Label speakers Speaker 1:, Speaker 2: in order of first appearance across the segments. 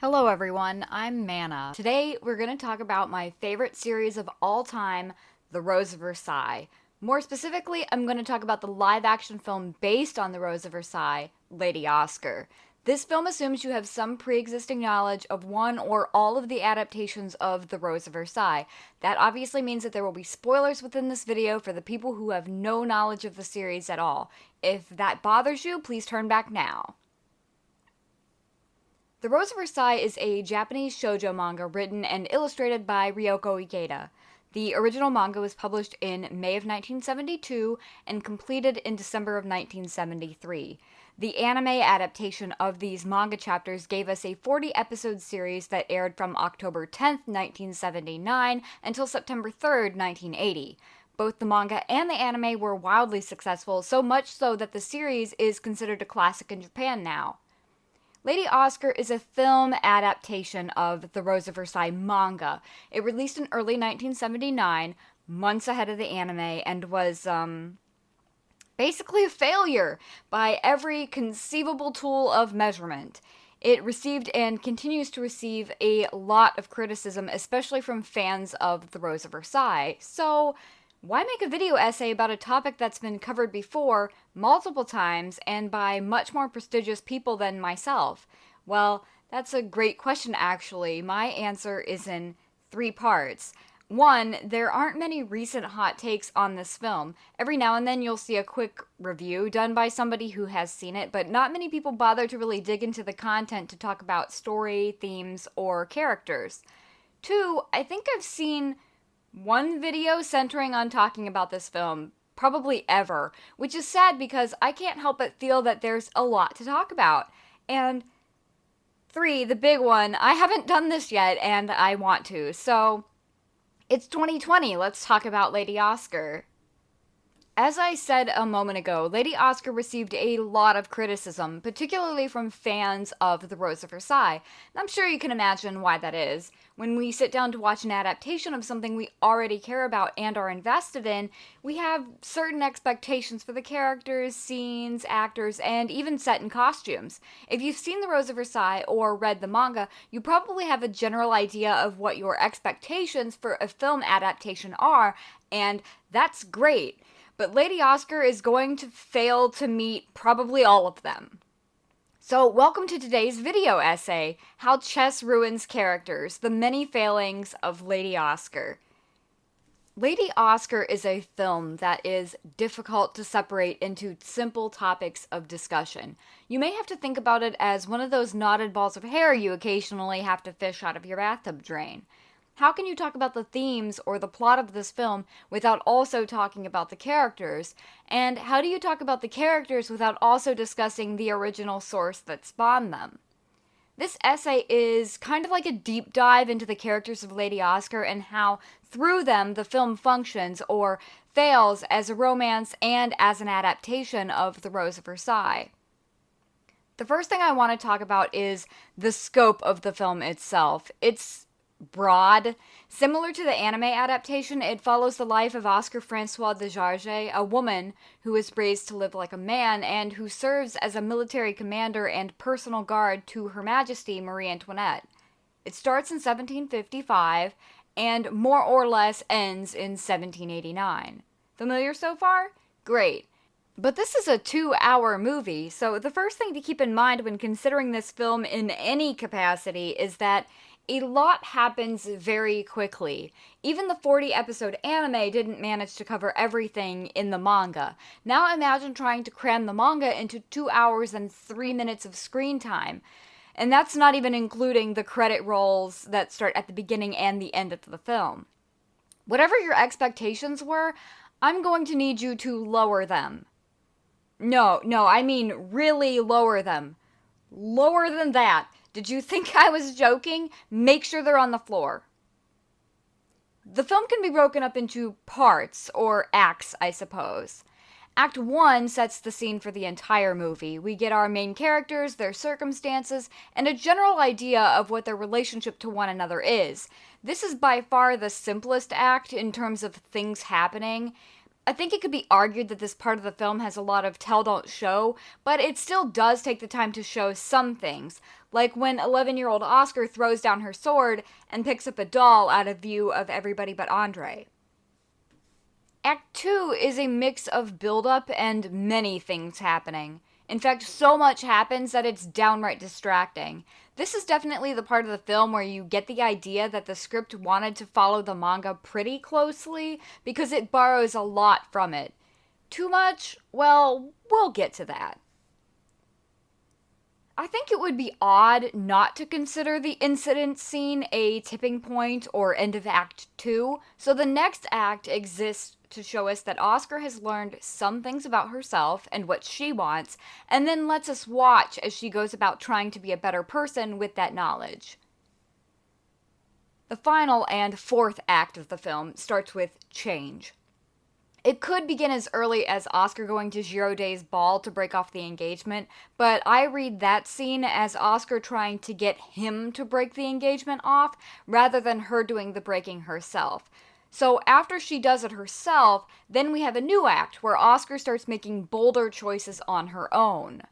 Speaker 1: Hello everyone, I'm Manna. Today we're going to talk about my favorite series of all time, The Rose of Versailles. More specifically, I'm going to talk about the live-action film based on The Rose of Versailles, Lady Oscar. This film assumes you have some pre-existing knowledge of one or all of the adaptations of The Rose of Versailles. That obviously means that there will be spoilers within this video for the people who have no knowledge of the series at all. If that bothers you, please turn back now. The Rose of Versailles is a Japanese shoujo manga written and illustrated by Ryoko Ikeda. The original manga was published in May of 1972 and completed in December of 1973. The anime adaptation of these manga chapters gave us a 40-episode series that aired from October 10th, 1979 until September 3rd, 1980. Both the manga and the anime were wildly successful, so much so that the series is considered a classic in Japan now. Lady Oscar is a film adaptation of the Rose of Versailles manga. It released in early 1979, months ahead of the anime, and was, basically a failure by every conceivable tool of measurement. It received and continues to receive a lot of criticism, especially from fans of the Rose of Versailles. So, why make a video essay about a topic that's been covered before, multiple times, and by much more prestigious people than myself? Well, that's a great question, actually. My answer is in 3 parts. 1, there aren't many recent hot takes on this film. Every now and then you'll see a quick review done by somebody who has seen it, but not many people bother to really dig into the content to talk about story, themes, or characters. 2, I think I've seen one video centering on talking about this film, probably ever, which is sad because I can't help but feel that there's a lot to talk about. And 3, the big one, I haven't done this yet and I want to, so it's 2020, let's talk about Lady Oscar. As I said a moment ago, Lady Oscar received a lot of criticism, particularly from fans of The Rose of Versailles. And I'm sure you can imagine why that is. When we sit down to watch an adaptation of something we already care about and are invested in, we have certain expectations for the characters, scenes, actors, and even set and costumes. If you've seen The Rose of Versailles or read the manga, you probably have a general idea of what your expectations for a film adaptation are, and that's great. But Lady Oscar is going to fail to meet probably all of them. So, welcome to today's video essay, How Chess Ruins Characters, The Many Failings of Lady Oscar. Lady Oscar is a film that is difficult to separate into simple topics of discussion. You may have to think about it as one of those knotted balls of hair you occasionally have to fish out of your bathtub drain. How can you talk about the themes or the plot of this film without also talking about the characters? And how do you talk about the characters without also discussing the original source that spawned them? This essay is kind of like a deep dive into the characters of Lady Oscar and how, through them, the film functions or fails as a romance and as an adaptation of The Rose of Versailles. The first thing I want to talk about is the scope of the film itself. It's broad. Similar to the anime adaptation, it follows the life of Oscar Francois de Jarge, a woman who is raised to live like a man and who serves as a military commander and personal guard to Her Majesty Marie Antoinette. It starts in 1755 and more or less ends in 1789. Familiar so far? Great. But this is a 2-hour movie, so the first thing to keep in mind when considering this film in any capacity is that a lot happens very quickly. Even the 40-episode anime didn't manage to cover everything in the manga. Now imagine trying to cram the manga into 2 hours and 3 minutes of screen time. And that's not even including the credit rolls that start at the beginning and the end of the film. Whatever your expectations were, I'm going to need you to lower them. No, I mean really lower them. Lower than that. Did you think I was joking? Make sure they're on the floor. The film can be broken up into parts, or acts, I suppose. Act 1 sets the scene for the entire movie. We get our main characters, their circumstances, and a general idea of what their relationship to one another is. This is by far the simplest act in terms of things happening. I think it could be argued that this part of the film has a lot of tell don't show, but it still does take the time to show some things, like when 11-year-old Oscar throws down her sword and picks up a doll out of view of everybody but Andre. Act 2 is a mix of build-up and many things happening. In fact, so much happens that it's downright distracting. This is definitely the part of the film where you get the idea that the script wanted to follow the manga pretty closely because it borrows a lot from it. Too much? Well, we'll get to that. I think it would be odd not to consider the incident scene a tipping point or end of Act 2, so the next act exists to show us that Oscar has learned some things about herself and what she wants, and then lets us watch as she goes about trying to be a better person with that knowledge. The final and fourth act of the film starts with change. It could begin as early as Oscar going to Giroday's ball to break off the engagement, but I read that scene as Oscar trying to get him to break the engagement off, rather than her doing the breaking herself. So after she does it herself, then we have a new act where Oscar starts making bolder choices on her own.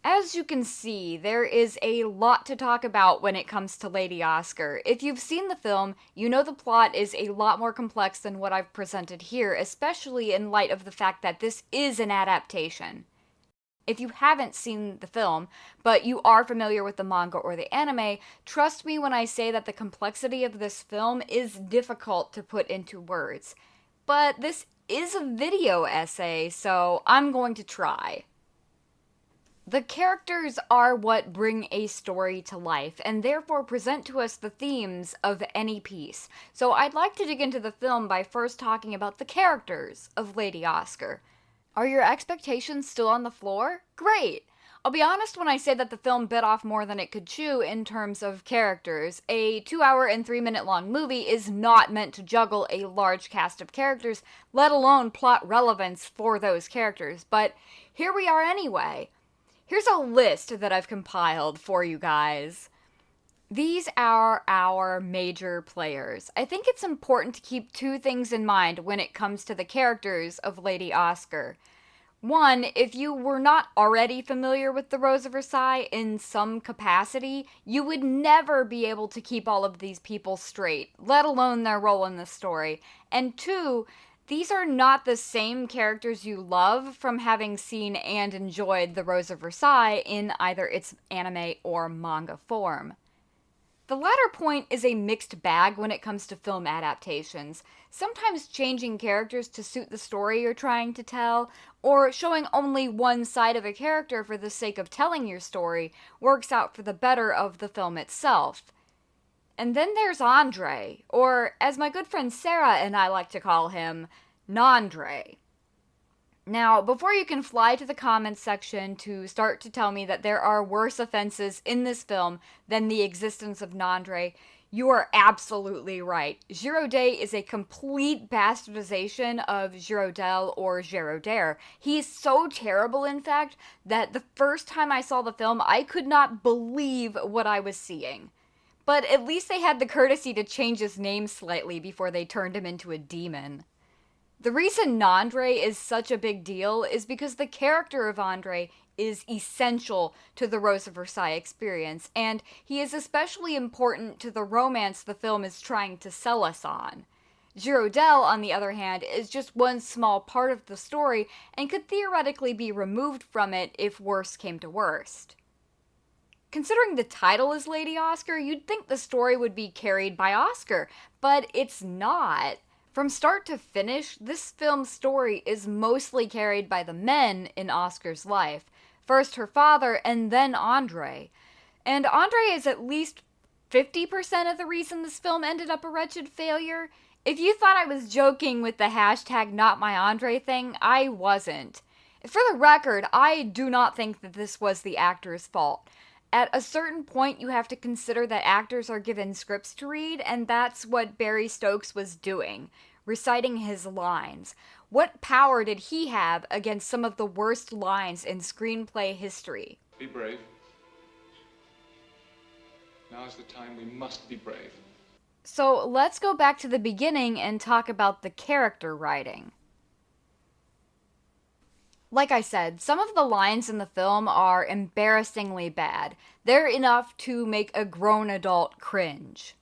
Speaker 1: As you can see, there is a lot to talk about when it comes to Lady Oscar. If you've seen the film, you know the plot is a lot more complex than what I've presented here, especially in light of the fact that this is an adaptation. If you haven't seen the film, but you are familiar with the manga or the anime, trust me when I say that the complexity of this film is difficult to put into words. But this is a video essay, so I'm going to try. The characters are what bring a story to life, and therefore present to us the themes of any piece. So I'd like to dig into the film by first talking about the characters of Lady Oscar. Are your expectations still on the floor? Great! I'll be honest when I say that the film bit off more than it could chew in terms of characters. A 2-hour and 3-minute long movie is not meant to juggle a large cast of characters, let alone plot relevance for those characters, but here we are anyway. Here's a list that I've compiled for you guys. These are our major players. I think it's important to keep two things in mind when it comes to the characters of Lady Oscar. One, if you were not already familiar with the Rose of Versailles in some capacity, you would never be able to keep all of these people straight, let alone their role in the story. And two, these are not the same characters you love from having seen and enjoyed the Rose of Versailles in either its anime or manga form. The latter point is a mixed bag when it comes to film adaptations, sometimes changing characters to suit the story you're trying to tell, or showing only one side of a character for the sake of telling your story works out for the better of the film itself. And then there's Andre, or as my good friend Sarah and I like to call him, Nandre. Now, before you can fly to the comments section to start to tell me that there are worse offenses in this film than the existence of Nandre, you are absolutely right. Giroday is a complete bastardization of Girodel or Girodaire. He is so terrible, in fact, that the first time I saw the film, I could not believe what I was seeing. But at least they had the courtesy to change his name slightly before they turned him into a demon. The reason Nandre is such a big deal is because the character of Andre is essential to the Rose of Versailles experience, and he is especially important to the romance the film is trying to sell us on. Girodel, on the other hand, is just one small part of the story and could theoretically be removed from it if worse came to worst. Considering the title is Lady Oscar, you'd think the story would be carried by Oscar, but it's not. From start to finish, this film's story is mostly carried by the men in Oscar's life. First her father, and then Andre. And Andre is at least 50% of the reason this film ended up a wretched failure. If you thought I was joking with the hashtag #NotMyAndre thing, I wasn't. For the record, I do not think that this was the actor's fault. At a certain point, you have to consider that actors are given scripts to read, and that's what Barry Stokes was doing, reciting his lines. What power did he have against some of the worst lines in screenplay history?
Speaker 2: Be brave. Now's the time we must be brave.
Speaker 1: So let's go back to the beginning and talk about the character writing. Like I said, some of the lines in the film are embarrassingly bad. They're enough to make a grown adult cringe.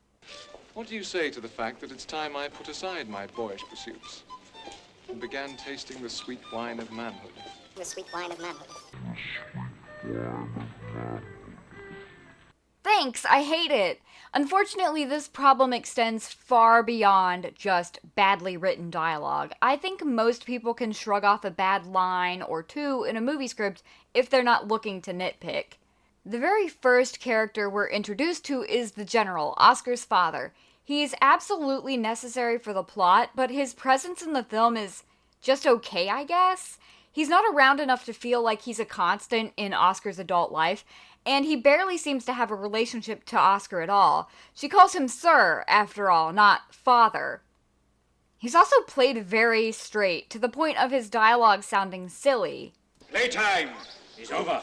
Speaker 2: What do you say to the fact that it's time I put aside my boyish pursuits and began tasting the sweet wine of manhood?
Speaker 3: The sweet wine of manhood.
Speaker 1: Thanks, I hate it. Unfortunately, this problem extends far beyond just badly written dialogue. I think most people can shrug off a bad line or two in a movie script if they're not looking to nitpick. The very first character we're introduced to is the General, Oscar's father. He's absolutely necessary for the plot, but his presence in the film is just okay, I guess. He's not around enough to feel like he's a constant in Oscar's adult life, and he barely seems to have a relationship to Oscar at all. She calls him Sir, after all, not Father. He's also played very straight, to the point of his dialogue sounding silly.
Speaker 4: Playtime is over.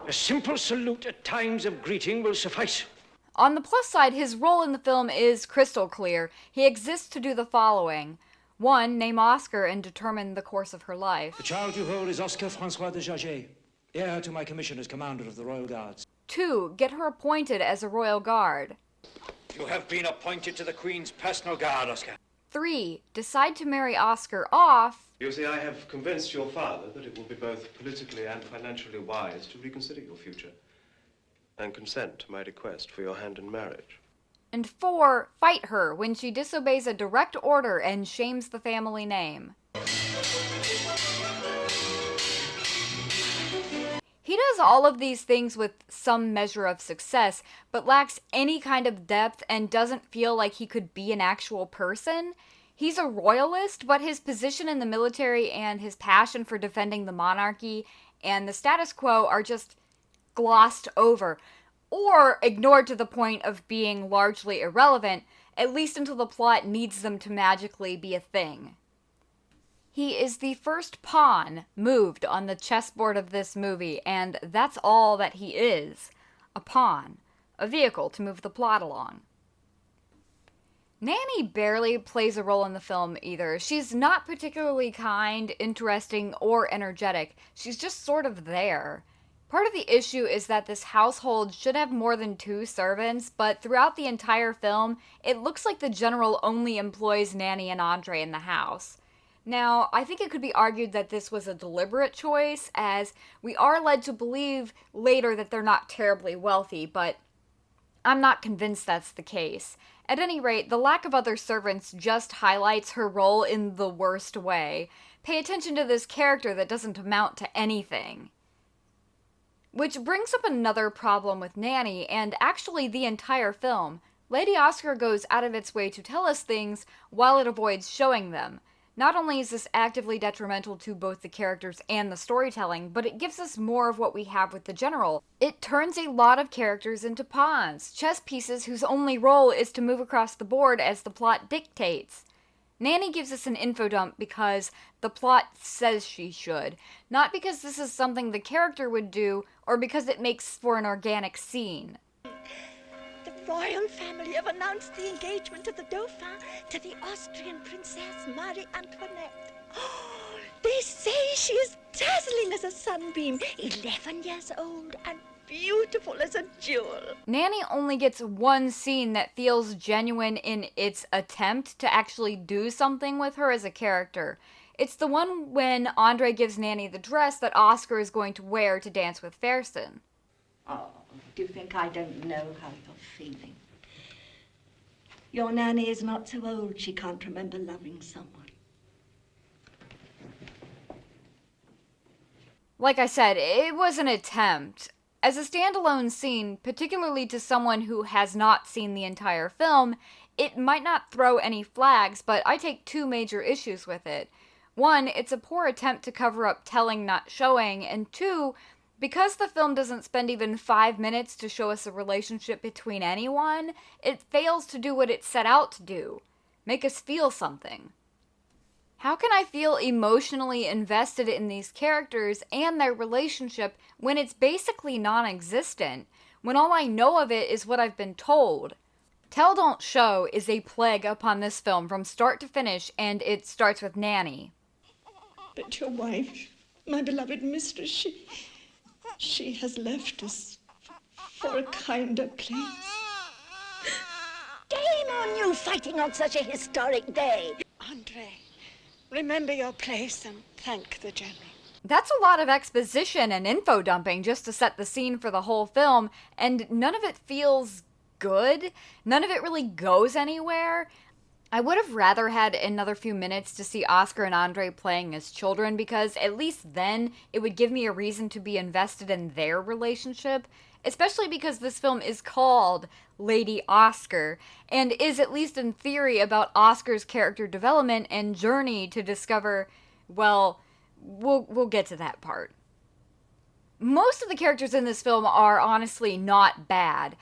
Speaker 4: A simple salute at times of greeting will suffice.
Speaker 1: On the plus side, his role in the film is crystal clear. He exists to do the following. 1. Name Oscar and determine the course of her life.
Speaker 5: The child you hold is Oscar Francois de Jaget, heir to my commission as Commander of the Royal Guards.
Speaker 1: 2. Get her appointed as a Royal Guard.
Speaker 4: You have been appointed to the Queen's personal guard, Oscar.
Speaker 1: 3. Decide to marry Oscar off.
Speaker 6: You see, I have convinced your father that it will be both politically and financially wise to reconsider your future and consent to my request for your hand in marriage.
Speaker 1: And 4. Fight her when she disobeys a direct order and shames the family name. He does all of these things with some measure of success, but lacks any kind of depth and doesn't feel like he could be an actual person. He's a royalist, but his position in the military and his passion for defending the monarchy and the status quo are just glossed over, or ignored to the point of being largely irrelevant, at least until the plot needs them to magically be a thing. He is the first pawn moved on the chessboard of this movie, and that's all that he is. A pawn. A vehicle to move the plot along. Nanny barely plays a role in the film either. She's not particularly kind, interesting, or energetic. She's just sort of there. Part of the issue is that this household should have more than 2 servants, but throughout the entire film, it looks like the General only employs Nanny and Andre in the house. Now, I think it could be argued that this was a deliberate choice, as we are led to believe later that they're not terribly wealthy, but I'm not convinced that's the case. At any rate, the lack of other servants just highlights her role in the worst way. Pay attention to this character that doesn't amount to anything. Which brings up another problem with Nanny, and actually the entire film. Lady Oscar goes out of its way to tell us things while it avoids showing them. Not only is this actively detrimental to both the characters and the storytelling, but it gives us more of what we have with the General. It turns a lot of characters into pawns, chess pieces whose only role is to move across the board as the plot dictates. Nanny gives us an info dump because the plot says she should, not because this is something the character would do or because it makes for an organic scene.
Speaker 3: The royal family have announced the engagement of the Dauphin to the Austrian Princess Marie Antoinette. They say she is dazzling as a sunbeam, 11 years old and beautiful as a jewel.
Speaker 1: Nanny only gets one scene that feels genuine in its attempt to actually do something with her as a character. It's the one when Andre gives Nanny the dress that Oscar is going to wear to dance with Fersen.
Speaker 7: Oh, do you think I don't know how you're feeling? Your Nanny is not so old she can't remember loving someone.
Speaker 1: Like I said, it was an attempt. As a standalone scene, particularly to someone who has not seen the entire film, it might not throw any flags, but I take 2 major issues with it. 1, it's a poor attempt to cover up telling not showing, and 2, because the film doesn't spend even 5 minutes to show us a relationship between anyone, it fails to do what it set out to do. Make us feel something. How can I feel emotionally invested in these characters and their relationship when it's basically non-existent, when all I know of it is what I've been told? Tell Don't Show is a plague upon this film from start to finish, and it starts with Nanny.
Speaker 3: But your wife, my beloved mistress, she has left us for a kinder place.
Speaker 7: Shame on you fighting on such a historic day.
Speaker 3: Andre, remember your place and thank the general.
Speaker 1: That's a lot of exposition and info dumping just to set the scene for the whole film, and none of it feels good. None of it really goes anywhere. I would have rather had another few minutes to see Oscar and Andre playing as children, because at least then it would give me a reason to be invested in their relationship, especially because this film is called Lady Oscar, and is at least in theory about Oscar's character development and journey to discover, well, we'll get to that part. Most of the characters in this film are honestly not bad.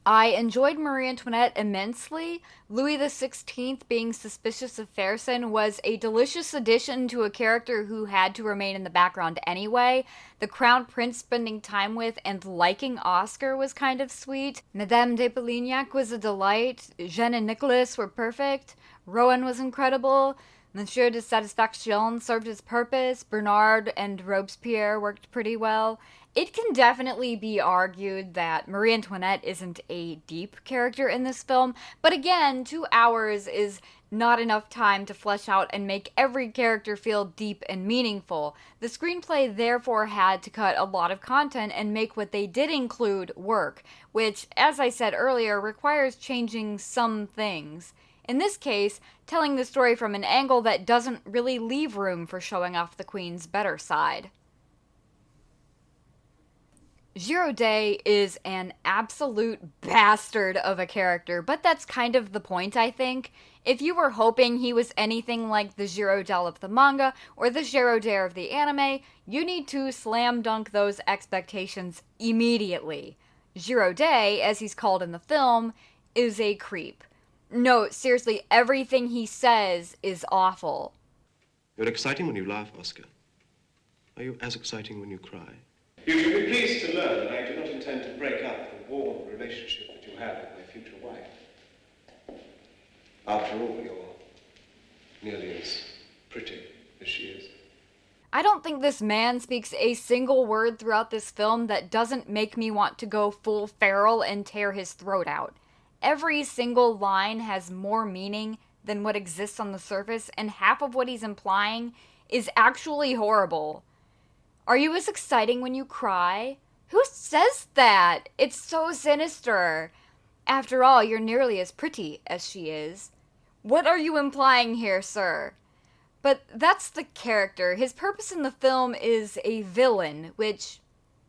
Speaker 1: I enjoyed Marie Antoinette immensely. Louis XVI being suspicious of Fersen was a delicious addition to a character who had to remain in the background anyway. The Crown Prince spending time with and liking Oscar was kind of sweet. Madame de Polignac was a delight. Jeanne and Nicholas were perfect. Rowan was incredible. Monsieur de Satisfaction served his purpose. Bernard and Robespierre worked pretty well. It can definitely be argued that Marie Antoinette isn't a deep character in this film, but again, 2 hours is not enough time to flesh out and make every character feel deep and meaningful. The screenplay therefore had to cut a lot of content and make what they did include work, which, as I said earlier, requires changing some things. In this case, telling the story from an angle that doesn't really leave room for showing off the Queen's better side. Giraudet is an absolute bastard of a character, but that's kind of the point, I think. If you were hoping he was anything like the Giraudet of the manga, or the Giraudet of the anime, you need to slam dunk those expectations immediately. Giraudet, as he's called in the film, is a creep. No, seriously, everything he says is awful.
Speaker 6: You're exciting when you laugh, Oscar. Are you as exciting when you cry?
Speaker 8: You will be pleased to learn that I do not intend to break up the warm relationship that you have with my future wife. After all, you're nearly as pretty as she is.
Speaker 1: I don't think this man speaks a single word throughout this film that doesn't make me want to go full feral and tear his throat out. Every single line has more meaning than what exists on the surface, and half of what he's implying is actually horrible. Are you as exciting when you cry? Who says that? It's so sinister. After all, you're nearly as pretty as she is. What are you implying here, sir? But that's the character. His purpose in the film is a villain, which...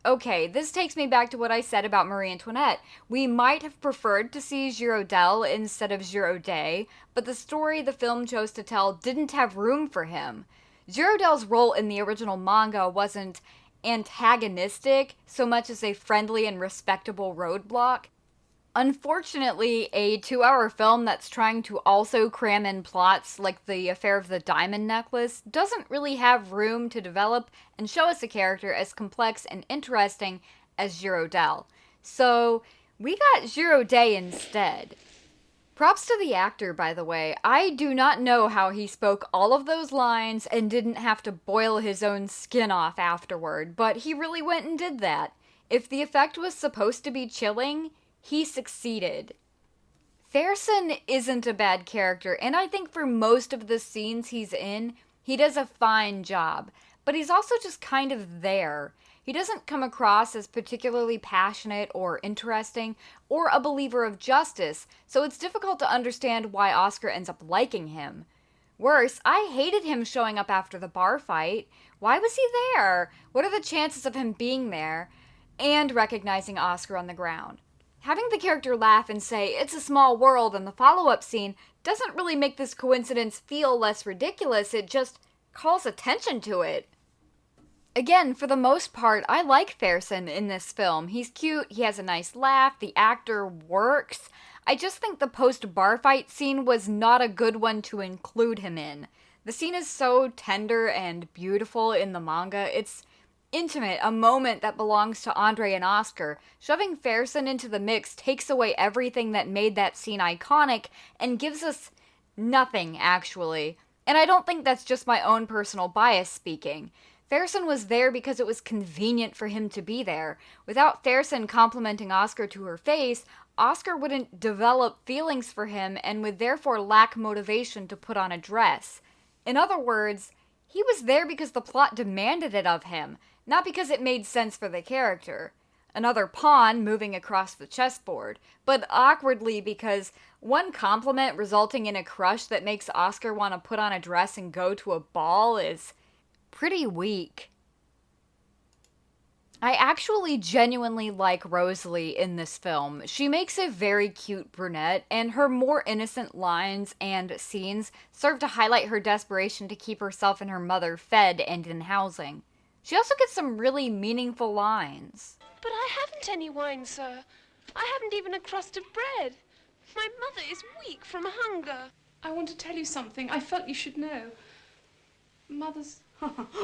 Speaker 1: Okay, this takes me back to what I said about Marie Antoinette. We might have preferred to see Giraudet instead of Giraudet, but the story the film chose to tell didn't have room for him. Giraudel's role in the original manga wasn't antagonistic so much as a friendly and respectable roadblock. Unfortunately, a 2-hour film that's trying to also cram in plots like the affair of the diamond necklace doesn't really have room to develop and show us a character as complex and interesting as Giraudet. So, we got Giraudet instead. Props to the actor, by the way. I do not know how he spoke all of those lines and didn't have to boil his own skin off afterward, but he really went and did that. If the effect was supposed to be chilling, he succeeded. Fersen isn't a bad character, and I think for most of the scenes he's in, he does a fine job, but he's also just kind of there. He doesn't come across as particularly passionate or interesting, or a believer of justice, so it's difficult to understand why Oscar ends up liking him. Worse, I hated him showing up after the bar fight. Why was he there? What are the chances of him being there? And recognizing Oscar on the ground. Having the character laugh and say, "It's a small world," in the follow-up scene doesn't really make this coincidence feel less ridiculous, it just calls attention to it. Again, for the most part, I like Fersen in this film. He's cute, he has a nice laugh, the actor works. I just think the post-bar fight scene was not a good one to include him in. The scene is so tender and beautiful in the manga, it's intimate, a moment that belongs to Andre and Oscar. Shoving Fersen into the mix takes away everything that made that scene iconic and gives us nothing, actually. And I don't think that's just my own personal bias speaking. Fairson was there because it was convenient for him to be there. Without Fairson complimenting Oscar to her face, Oscar wouldn't develop feelings for him and would therefore lack motivation to put on a dress. In other words, he was there because the plot demanded it of him, not because it made sense for the character. Another pawn moving across the chessboard, but awkwardly because one compliment resulting in a crush that makes Oscar want to put on a dress and go to a ball is pretty weak. I actually genuinely like Rosalie in this film. She makes a very cute brunette, and her more innocent lines and scenes serve to highlight her desperation to keep herself and her mother fed and in housing. She also gets some really meaningful lines.
Speaker 9: But I haven't any wine, sir. I haven't even a crust of bread. My mother is weak from hunger.
Speaker 10: I want to tell you something. I felt you should know. Mother's...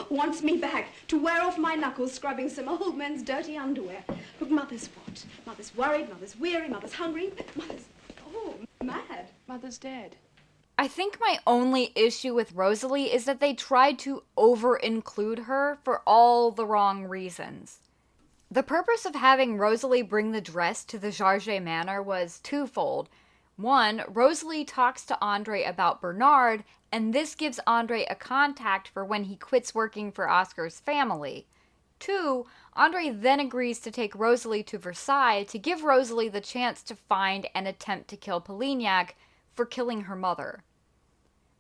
Speaker 7: Wants me back to wear off my knuckles scrubbing some old men's dirty underwear. Look, Mother's what? Mother's worried, Mother's weary, Mother's hungry, Mother's... oh, mad.
Speaker 10: Mother's dead.
Speaker 1: I think my only issue with Rosalie is that they tried to over-include her for all the wrong reasons. The purpose of having Rosalie bring the dress to the Jarget Manor was twofold. One, Rosalie talks to Andre about Bernard, and this gives Andre a contact for when he quits working for Oscar's family. Two, Andre then agrees to take Rosalie to Versailles to give Rosalie the chance to find and attempt to kill Polignac for killing her mother.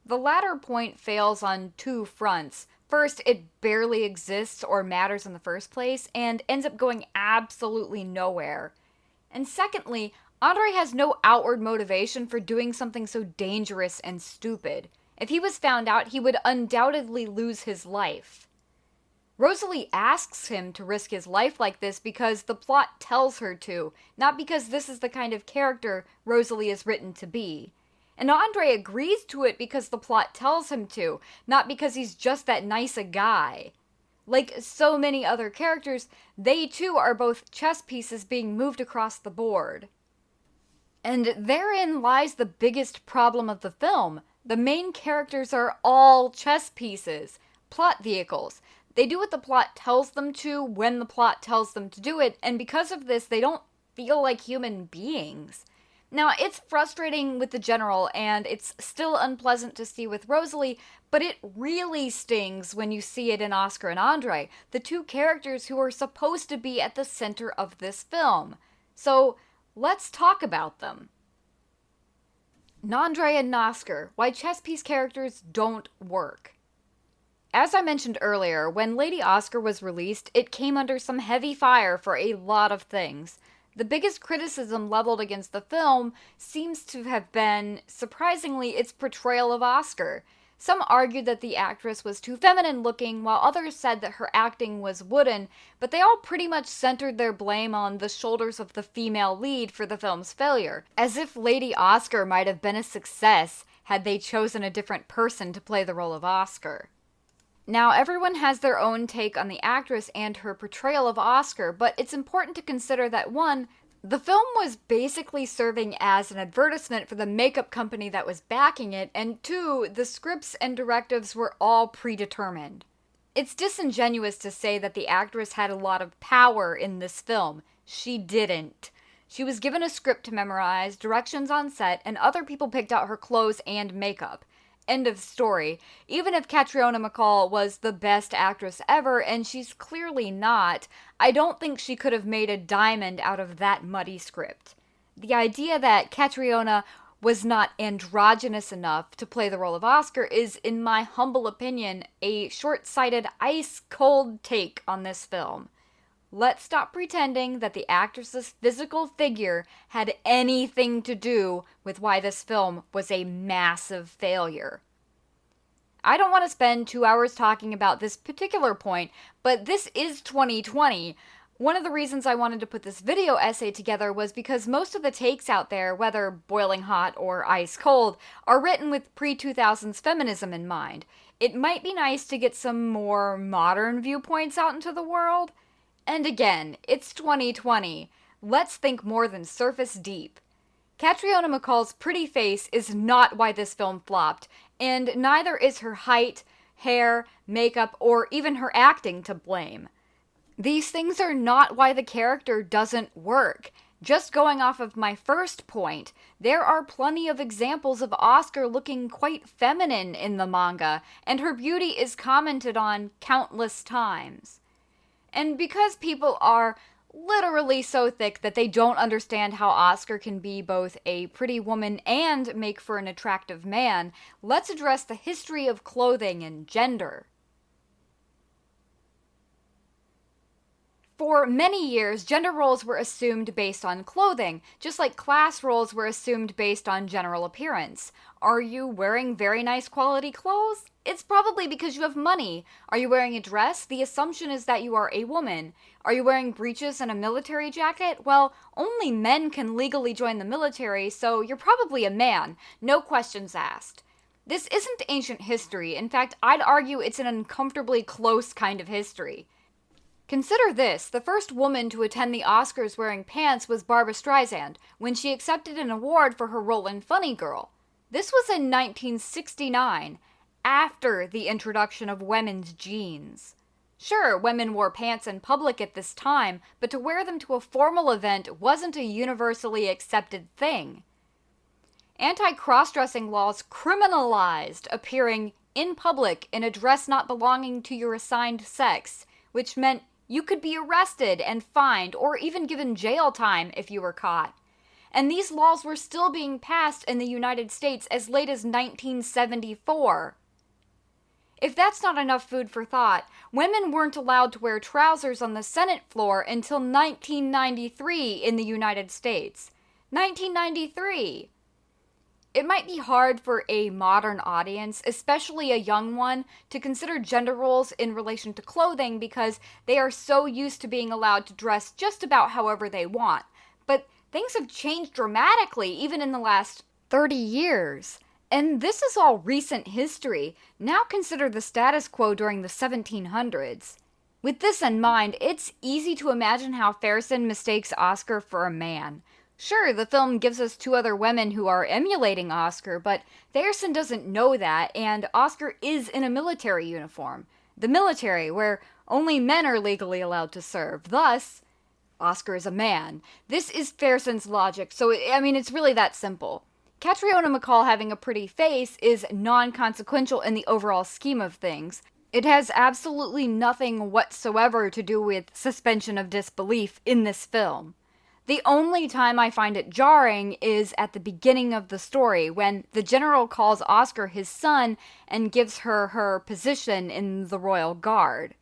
Speaker 1: The latter point fails on two fronts. First, it barely exists or matters in the first place, and ends up going absolutely nowhere. And secondly, Andre has no outward motivation for doing something so dangerous and stupid. If he was found out, he would undoubtedly lose his life. Rosalie asks him to risk his life like this because the plot tells her to, not because this is the kind of character Rosalie is written to be. And Andre agrees to it because the plot tells him to, not because he's just that nice a guy. Like so many other characters, they too are both chess pieces being moved across the board. And therein lies the biggest problem of the film. The main characters are all chess pieces, plot vehicles. They do what the plot tells them to when the plot tells them to do it, and because of this, they don't feel like human beings. Now, it's frustrating with the general, and it's still unpleasant to see with Rosalie, but it really stings when you see it in Oscar and Andre, the two characters who are supposed to be at the center of this film. So, let's talk about them. Andre and Oscar, why chess piece characters don't work. As I mentioned earlier, when Lady Oscar was released, it came under some heavy fire for a lot of things. The biggest criticism leveled against the film seems to have been, surprisingly, its portrayal of Oscar. Some argued that the actress was too feminine looking, while others said that her acting was wooden, but they all pretty much centered their blame on the shoulders of the female lead for the film's failure, as if Lady Oscar might have been a success had they chosen a different person to play the role of Oscar. Now, everyone has their own take on the actress and her portrayal of Oscar, but it's important to consider that 1, the film was basically serving as an advertisement for the makeup company that was backing it, and 2, the scripts and directives were all predetermined. It's disingenuous to say that the actress had a lot of power in this film. She didn't. She was given a script to memorize, directions on set, and other people picked out her clothes and makeup. End of story. Even if Catriona MacColl was the best actress ever, and she's clearly not, I don't think she could have made a diamond out of that muddy script. The idea that Catriona was not androgynous enough to play the role of Oscar is, in my humble opinion, a short-sighted, ice-cold take on this film. Let's stop pretending that the actress's physical figure had anything to do with why this film was a massive failure. I don't want to spend 2 hours talking about this particular point, but this is 2020. One of the reasons I wanted to put this video essay together was because most of the takes out there, whether boiling hot or ice cold, are written with pre-2000s feminism in mind. It might be nice to get some more modern viewpoints out into the world. And again, it's 2020. Let's think more than surface deep. Catriona MacColl's pretty face is not why this film flopped, and neither is her height, hair, makeup, or even her acting to blame. These things are not why the character doesn't work. Just going off of my first point, there are plenty of examples of Oscar looking quite feminine in the manga, and her beauty is commented on countless times. And because people are literally so thick that they don't understand how Oscar can be both a pretty woman and make for an attractive man, let's address the history of clothing and gender. For many years, gender roles were assumed based on clothing, just like class roles were assumed based on general appearance. Are you wearing very nice quality clothes? It's probably because you have money. Are you wearing a dress? The assumption is that you are a woman. Are you wearing breeches and a military jacket? Well, only men can legally join the military, so you're probably a man. No questions asked. This isn't ancient history. In fact, I'd argue it's an uncomfortably close kind of history. Consider this, the first woman to attend the Oscars wearing pants was Barbra Streisand, when she accepted an award for her role in Funny Girl. This was in 1969, after the introduction of women's jeans. Sure, women wore pants in public at this time, but to wear them to a formal event wasn't a universally accepted thing. Anti-cross-dressing laws criminalized appearing in public in a dress not belonging to your assigned sex, which meant you could be arrested and fined or even given jail time if you were caught. And these laws were still being passed in the United States as late as 1974. If that's not enough food for thought, women weren't allowed to wear trousers on the Senate floor until 1993 in the United States. 1993! It might be hard for a modern audience, especially a young one, to consider gender roles in relation to clothing because they are so used to being allowed to dress just about however they want. But things have changed dramatically even in the last 30 years. And this is all recent history. Now consider the status quo during the 1700s. With this in mind, it's easy to imagine how Ferguson mistakes Oscar for a man. Sure, the film gives us two other women who are emulating Oscar, but Ferguson doesn't know that, and Oscar is in a military uniform. The military, where only men are legally allowed to serve. Thus, Oscar is a man. This is Ferguson's logic, so it's really that simple. Catriona MacColl having a pretty face is non-consequential in the overall scheme of things. It has absolutely nothing whatsoever to do with suspension of disbelief in this film. The only time I find it jarring is at the beginning of the story, when the general calls Oscar his son and gives her position in the Royal Guard.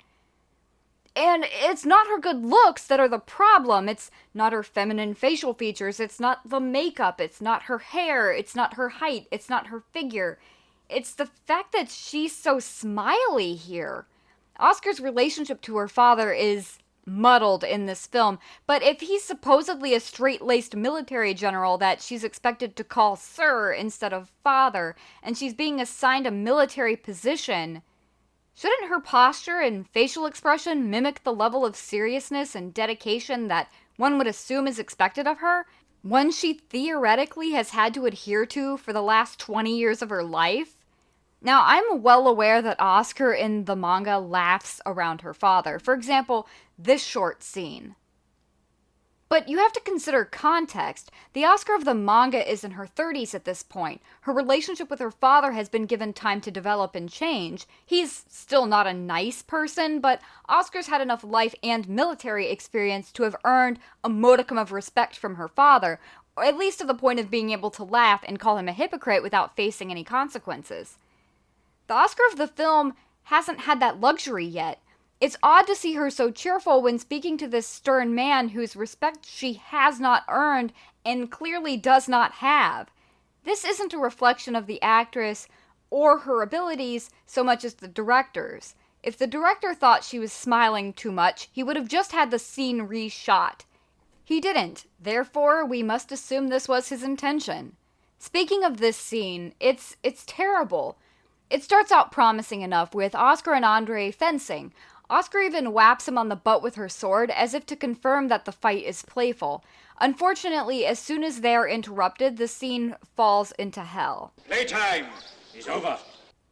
Speaker 1: And it's not her good looks that are the problem. It's not her feminine facial features. It's not the makeup. It's not her hair. It's not her height. It's not her figure. It's the fact that she's so smiley here. Oscar's relationship to her father is muddled in this film, but if he's supposedly a straight-laced military general that she's expected to call sir instead of father, and she's being assigned a military position, shouldn't her posture and facial expression mimic the level of seriousness and dedication that one would assume is expected of her? One she theoretically has had to adhere to for the last 20 years of her life? Now, I'm well aware that Oscar in the manga laughs around her father. For example, this short scene. But you have to consider context. The Oscar of the manga is in her 30s at this point. Her relationship with her father has been given time to develop and change. He's still not a nice person, but Oscar's had enough life and military experience to have earned a modicum of respect from her father, or at least to the point of being able to laugh and call him a hypocrite without facing any consequences. The Oscar of the film hasn't had that luxury yet. It's odd to see her so cheerful when speaking to this stern man whose respect she has not earned and clearly does not have. This isn't a reflection of the actress or her abilities so much as the director's. If the director thought she was smiling too much, he would have just had the scene reshot. He didn't. Therefore, we must assume this was his intention. Speaking of this scene, it's terrible. It starts out promising enough with Oscar and Andre fencing. Oscar even whaps him on the butt with her sword as if to confirm that the fight is playful. Unfortunately, as soon as they are interrupted, the scene falls into hell.
Speaker 4: Playtime is over.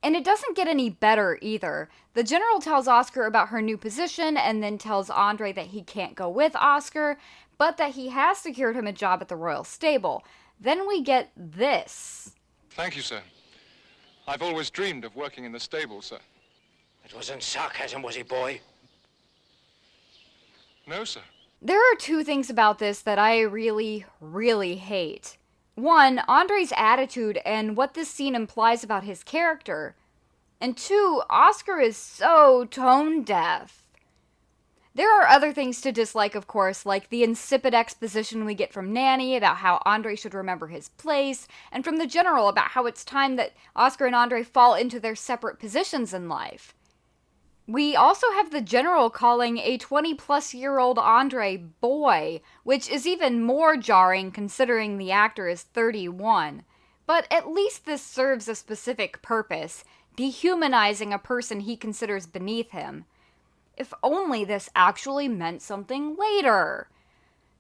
Speaker 1: And it doesn't get any better either. The general tells Oscar about her new position and then tells Andre that he can't go with Oscar, but that he has secured him a job at the royal stable. Then we get this.
Speaker 2: Thank you, sir. I've always dreamed of working in the stable, sir.
Speaker 4: It wasn't sarcasm, was it, boy?
Speaker 2: No, sir.
Speaker 1: There are two things about this that I really, really hate. One, Andre's attitude and what this scene implies about his character. And two, Oscar is so tone deaf. There are other things to dislike, of course, like the insipid exposition we get from Nanny about how Andre should remember his place, and from the general about how it's time that Oscar and Andre fall into their separate positions in life. We also have the general calling a 20-plus-year-old Andre boy, which is even more jarring considering the actor is 31. But at least this serves a specific purpose, dehumanizing a person he considers beneath him. If only this actually meant something later.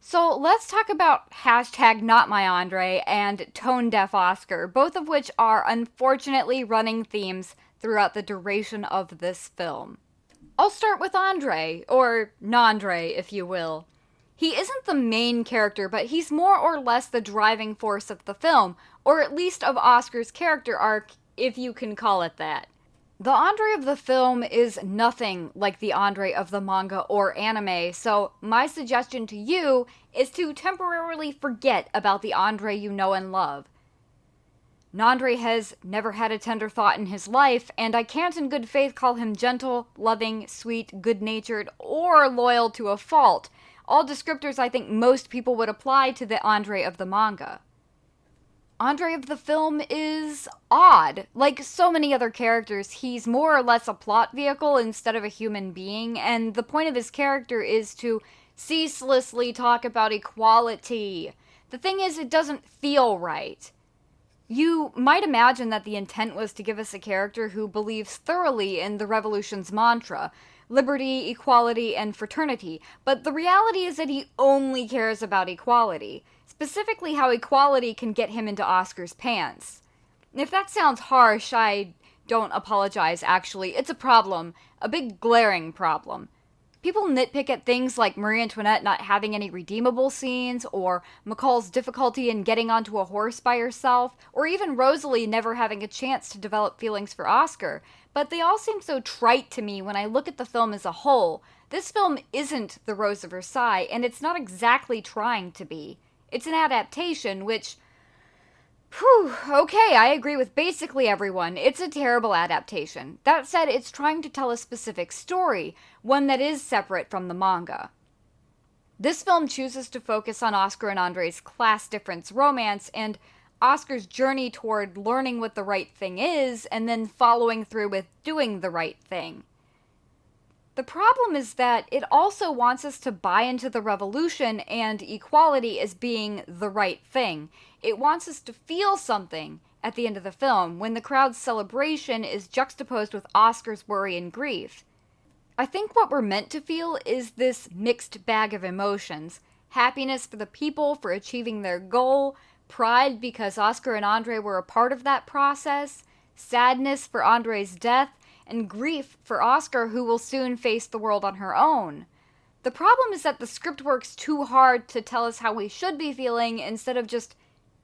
Speaker 1: So let's talk about #NotMyAndre and tone-deaf Oscar, both of which are unfortunately running themes throughout the duration of this film. I'll start with Andre, or Nandre, if you will. He isn't the main character, but he's more or less the driving force of the film, or at least of Oscar's character arc, if you can call it that. The Andre of the film is nothing like the Andre of the manga or anime, so my suggestion to you is to temporarily forget about the Andre you know and love. Nandre has never had a tender thought in his life, and I can't in good faith call him gentle, loving, sweet, good-natured, or loyal to a fault, all descriptors I think most people would apply to the Andre of the manga. Andre of the film is odd. Like so many other characters, he's more or less a plot vehicle instead of a human being, and the point of his character is to ceaselessly talk about equality. The thing is, it doesn't feel right. You might imagine that the intent was to give us a character who believes thoroughly in the revolution's mantra, liberty, equality, and fraternity, but the reality is that he only cares about equality, specifically how equality can get him into Oscar's pants. If that sounds harsh, I don't apologize, actually. It's a problem, a big glaring problem. People nitpick at things like Marie Antoinette not having any redeemable scenes, or McCall's difficulty in getting onto a horse by herself, or even Rosalie never having a chance to develop feelings for Oscar, but they all seem so trite to me when I look at the film as a whole. This film isn't The Rose of Versailles, and it's not exactly trying to be. It's an adaptation, which... okay, I agree with basically everyone. It's a terrible adaptation. That said, it's trying to tell a specific story, one that is separate from the manga. This film chooses to focus on Oscar and Andre's class difference romance, and Oscar's journey toward learning what the right thing is, and then following through with doing the right thing. The problem is that it also wants us to buy into the revolution and equality as being the right thing. It wants us to feel something at the end of the film, when the crowd's celebration is juxtaposed with Oscar's worry and grief. I think what we're meant to feel is this mixed bag of emotions. Happiness for the people for achieving their goal, pride because Oscar and Andre were a part of that process, sadness for Andre's death, and grief for Oscar, who will soon face the world on her own. The problem is that the script works too hard to tell us how we should be feeling instead of just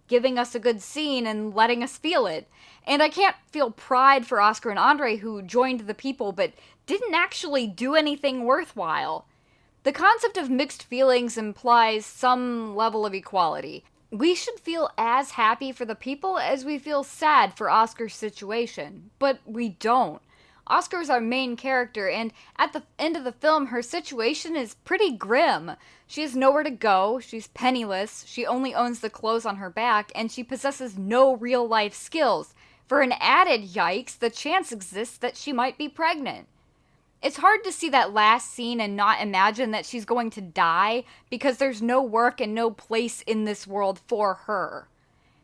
Speaker 1: giving us a good scene and letting us feel it. And I can't feel pride for Oscar and Andre, who joined the people but didn't actually do anything worthwhile. The concept of mixed feelings implies some level of equality. We should feel as happy for the people as we feel sad for Oscar's situation, but we don't. Oscar's our main character, and at the end of the film, her situation is pretty grim. She has nowhere to go, she's penniless, she only owns the clothes on her back, and she possesses no real-life skills. For an added yikes, the chance exists that she might be pregnant. It's hard to see that last scene and not imagine that she's going to die, because there's no work and no place in this world for her.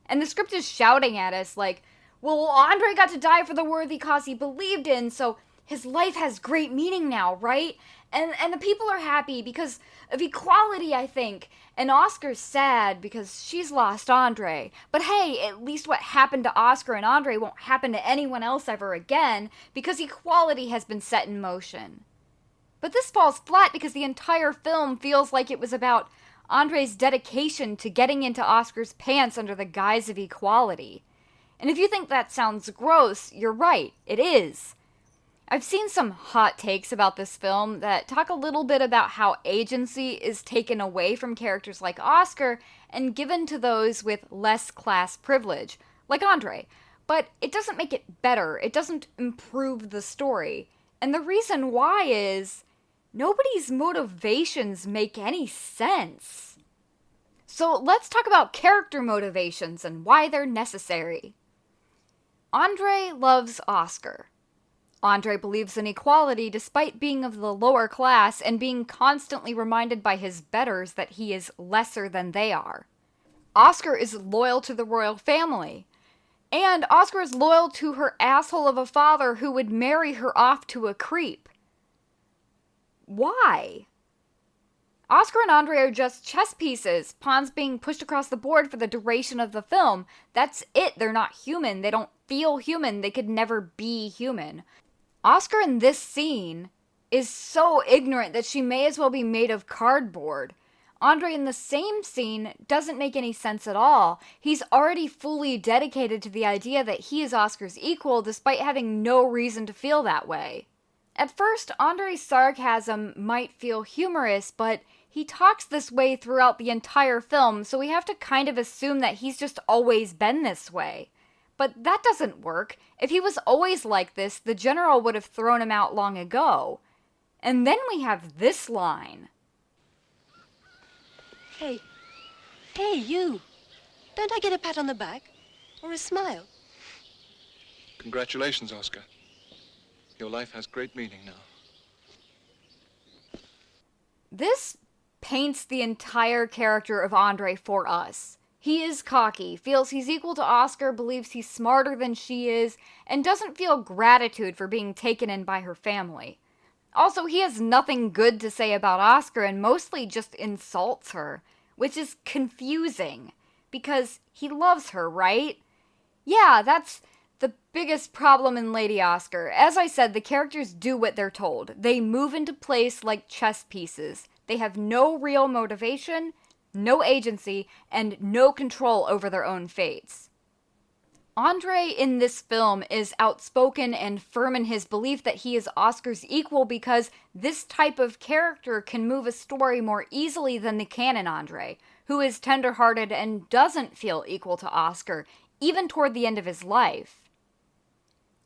Speaker 1: And the script is shouting at us like, well, Andre got to die for the worthy cause he believed in, so his life has great meaning now, right? And the people are happy because of equality, I think. And Oscar's sad because she's lost Andre. But hey, at least what happened to Oscar and Andre won't happen to anyone else ever again because equality has been set in motion. But this falls flat because the entire film feels like it was about Andre's dedication to getting into Oscar's pants under the guise of equality. And if you think that sounds gross, you're right, it is. I've seen some hot takes about this film that talk a little bit about how agency is taken away from characters like Oscar and given to those with less class privilege, like Andre. But it doesn't make it better, it doesn't improve the story. And the reason why is nobody's motivations make any sense. So let's talk about character motivations and why they're necessary. Andre loves Oscar. Andre believes in equality despite being of the lower class and being constantly reminded by his betters that he is lesser than they are. Oscar is loyal to the royal family. And Oscar is loyal to her asshole of a father who would marry her off to a creep. Why? Oscar and Andre are just chess pieces, pawns being pushed across the board for the duration of the film. That's it. They're not human. They don't feel human. They could never be human. Oscar in this scene is so ignorant that she may as well be made of cardboard. Andre in the same scene doesn't make any sense at all. He's already fully dedicated to the idea that he is Oscar's equal despite having no reason to feel that way. At first, Andre's sarcasm might feel humorous, but he talks this way throughout the entire film, so we have to kind of assume that he's just always been this way. But that doesn't work. If he was always like this, the general would have thrown him out long ago. And then we have this line.
Speaker 11: Hey, you. Don't I get a pat on the back? Or a smile?
Speaker 2: Congratulations, Oscar. Your life has great meaning now.
Speaker 1: This paints the entire character of Andre for us. He is cocky, feels he's equal to Oscar, believes he's smarter than she is, and doesn't feel gratitude for being taken in by her family. Also, he has nothing good to say about Oscar and mostly just insults her, which is confusing, because he loves her, right? Yeah, that's the biggest problem in Lady Oscar. As I said, the characters do what they're told. They move into place like chess pieces. They have no real motivation, no agency, and no control over their own fates. Andre in this film is outspoken and firm in his belief that he is Oscar's equal because this type of character can move a story more easily than the canon Andre, who is tender-hearted and doesn't feel equal to Oscar, even toward the end of his life.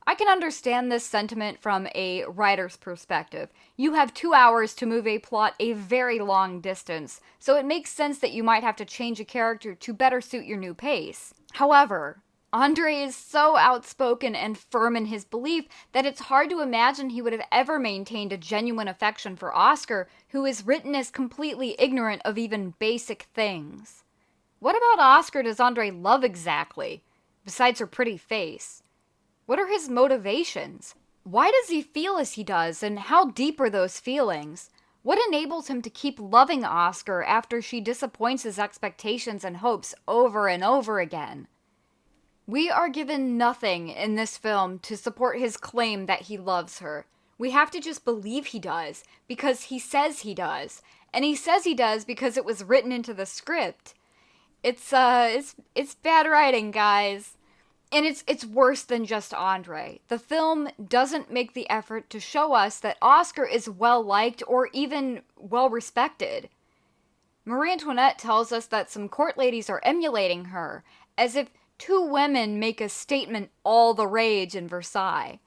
Speaker 1: I can understand this sentiment from a writer's perspective. You have 2 hours to move a plot a very long distance, so it makes sense that you might have to change a character to better suit your new pace. However, Andre is so outspoken and firm in his belief that it's hard to imagine he would have ever maintained a genuine affection for Oscar, who is written as completely ignorant of even basic things. What about Oscar does Andre love exactly, besides her pretty face? What are his motivations? Why does he feel as he does, and how deep are those feelings? What enables him to keep loving Oscar after she disappoints his expectations and hopes over and over again? We are given nothing in this film to support his claim that he loves her. We have to just believe he does, because he says he does. And he says he does because it was written into the script. It's bad writing, guys. And it's worse than just Andre. The film doesn't make the effort to show us that Oscar is well-liked or even well-respected. Marie Antoinette tells us that some court ladies are emulating her, as if 2 women make a statement all the rage in Versailles.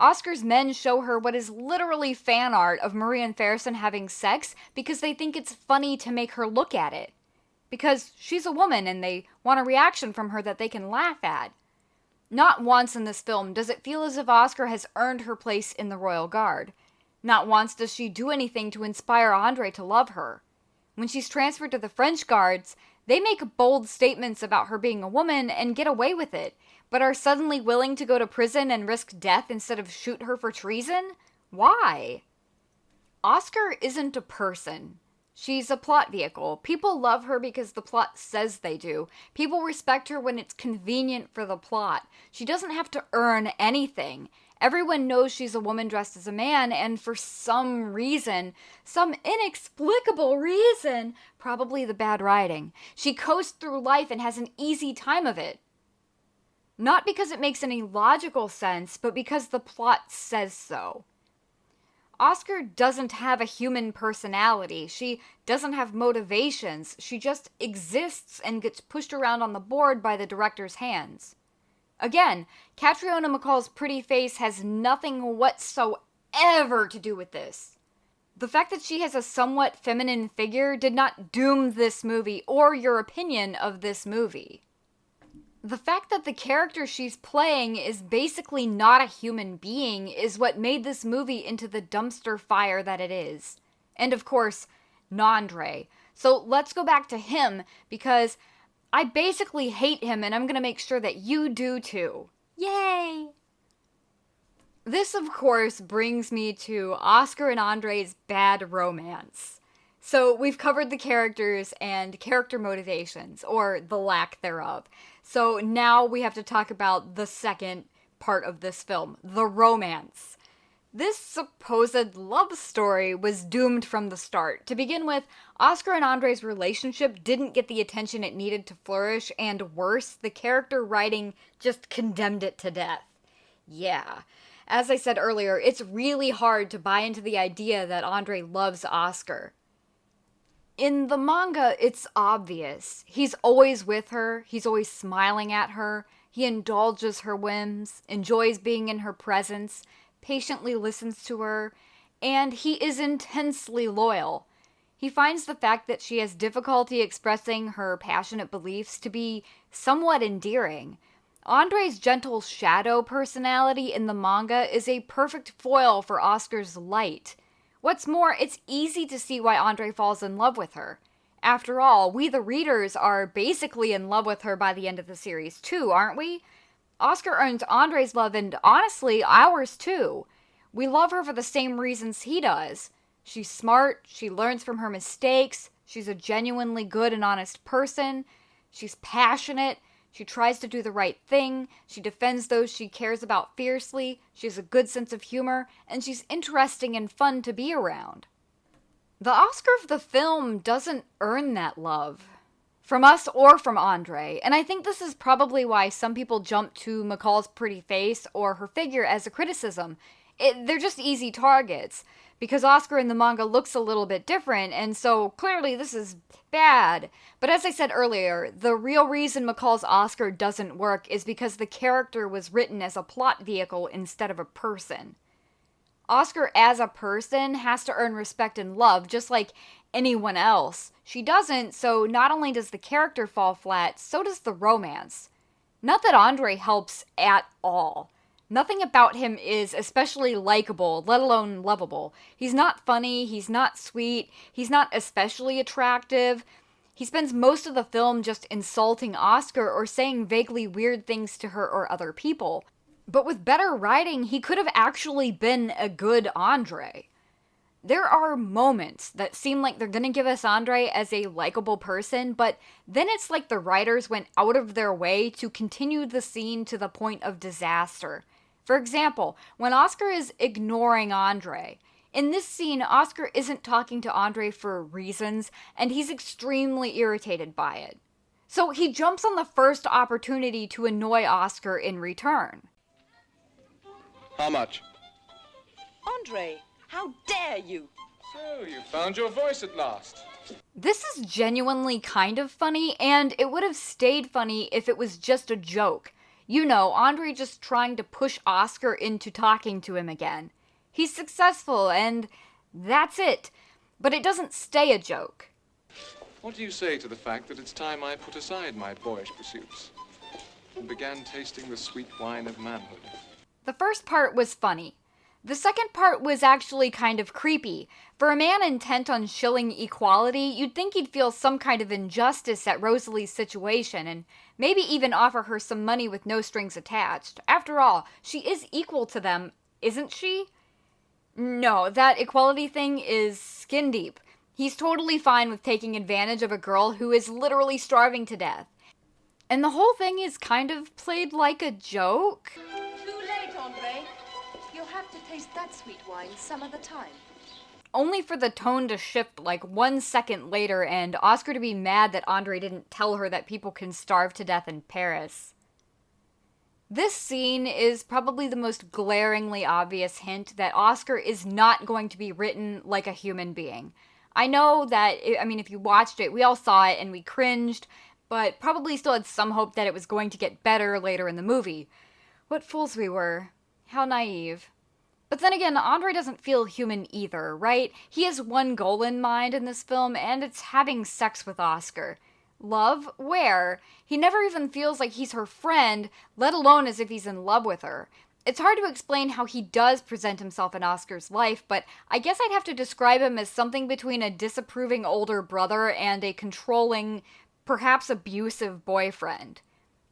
Speaker 1: Oscar's men show her what is literally fan art of Marie and Farrison having sex because they think it's funny to make her look at it. Because she's a woman and they want a reaction from her that they can laugh at. Not once in this film does it feel as if Oscar has earned her place in the Royal Guard. Not once does she do anything to inspire Andre to love her. When she's transferred to the French Guards, They make bold statements about her being a woman and get away with it, but are suddenly willing to go to prison and risk death instead of shoot her for treason? Why? Oscar isn't a person. She's a plot vehicle. People love her because the plot says they do. People respect her when it's convenient for the plot. She doesn't have to earn anything. Everyone knows she's a woman dressed as a man, and for some reason, some inexplicable reason, probably the bad writing, she coasts through life and has an easy time of it. Not because it makes any logical sense, but because the plot says so. Oscar doesn't have a human personality. She doesn't have motivations. She just exists and gets pushed around on the board by the director's hands. Again, Catriona MacColl's pretty face has nothing whatsoever to do with this. The fact that she has a somewhat feminine figure did not doom this movie or your opinion of this movie. The fact that the character she's playing is basically not a human being is what made this movie into the dumpster fire that it is. And of course, Nandre. So let's go back to him, because I basically hate him and I'm gonna make sure that you do too. Yay! This, of course, brings me to Oscar and Andre's bad romance. So we've covered the characters and character motivations, or the lack thereof. So now we have to talk about the second part of this film, the romance. This supposed love story was doomed from the start. To begin with, Oscar and Andre's relationship didn't get the attention it needed to flourish, and worse, the character writing just condemned it to death. Yeah. As I said earlier, it's really hard to buy into the idea that Andre loves Oscar. In the manga, it's obvious. He's always with her, he's always smiling at her, he indulges her whims, enjoys being in her presence, patiently listens to her, and he is intensely loyal. He finds the fact that she has difficulty expressing her passionate beliefs to be somewhat endearing. Andre's gentle shadow personality in the manga is a perfect foil for Oscar's light. What's more, it's easy to see why Andre falls in love with her. After all, we the readers are basically in love with her by the end of the series too, aren't we? Oscar earns Andre's love and, honestly, ours too. We love her for the same reasons he does. She's smart, she learns from her mistakes, she's a genuinely good and honest person, she's passionate, she tries to do the right thing, she defends those she cares about fiercely, she has a good sense of humor, and she's interesting and fun to be around. The Oscar of the film doesn't earn that love. From us or from Andre, and I think this is probably why some people jump to MacColl's pretty face or her figure as a criticism. They're just easy targets, because Oscar in the manga looks a little bit different, and so clearly this is bad. But as I said earlier, the real reason MacColl's Oscar doesn't work is because the character was written as a plot vehicle instead of a person. Oscar as a person has to earn respect and love, just like anyone else. She doesn't, so not only does the character fall flat, so does the romance. Not that Andre helps at all. Nothing about him is especially likable, let alone lovable. He's not funny, he's not sweet, he's not especially attractive. He spends most of the film just insulting Oscar or saying vaguely weird things to her or other people. But with better writing, he could have actually been a good Andre. There are moments that seem like they're gonna give us Andre as a likable person, but then it's like the writers went out of their way to continue the scene to the point of disaster. For example, when Oscar is ignoring Andre. In this scene, Oscar isn't talking to Andre for reasons, and he's extremely irritated by it. So he jumps on the first opportunity to annoy Oscar in return.
Speaker 2: How much?
Speaker 3: Andre, how dare you?
Speaker 2: So, you found your voice at last.
Speaker 1: This is genuinely kind of funny, and it would have stayed funny if it was just a joke. You know, Andre just trying to push Oscar into talking to him again. He's successful, and that's it. But it doesn't stay a joke.
Speaker 2: What do you say to the fact that it's time I put aside my boyish pursuits and began tasting the sweet wine of manhood?
Speaker 1: The first part was funny. The second part was actually kind of creepy. For a man intent on shilling equality, you'd think he'd feel some kind of injustice at Rosalie's situation, and maybe even offer her some money with no strings attached. After all, she is equal to them, isn't she? No, that equality thing is skin deep. He's totally fine with taking advantage of a girl who is literally starving to death. And the whole thing is kind of played like a joke.
Speaker 11: Too late, Andre. You'll have to taste that sweet wine some other time.
Speaker 1: Only for the tone to shift like 1 second later and Oscar to be mad that Andre didn't tell her that people can starve to death in Paris. This scene is probably the most glaringly obvious hint that Oscar is not going to be written like a human being. I know that, if you watched it, we all saw it and we cringed, but probably still had some hope that it was going to get better later in the movie. What fools we were. How naive. But then again, Andre doesn't feel human either, right? He has one goal in mind in this film, and it's having sex with Oscar. Love? Where? He never even feels like he's her friend, let alone as if he's in love with her. It's hard to explain how he does present himself in Oscar's life, but I guess I'd have to describe him as something between a disapproving older brother and a controlling, perhaps abusive boyfriend.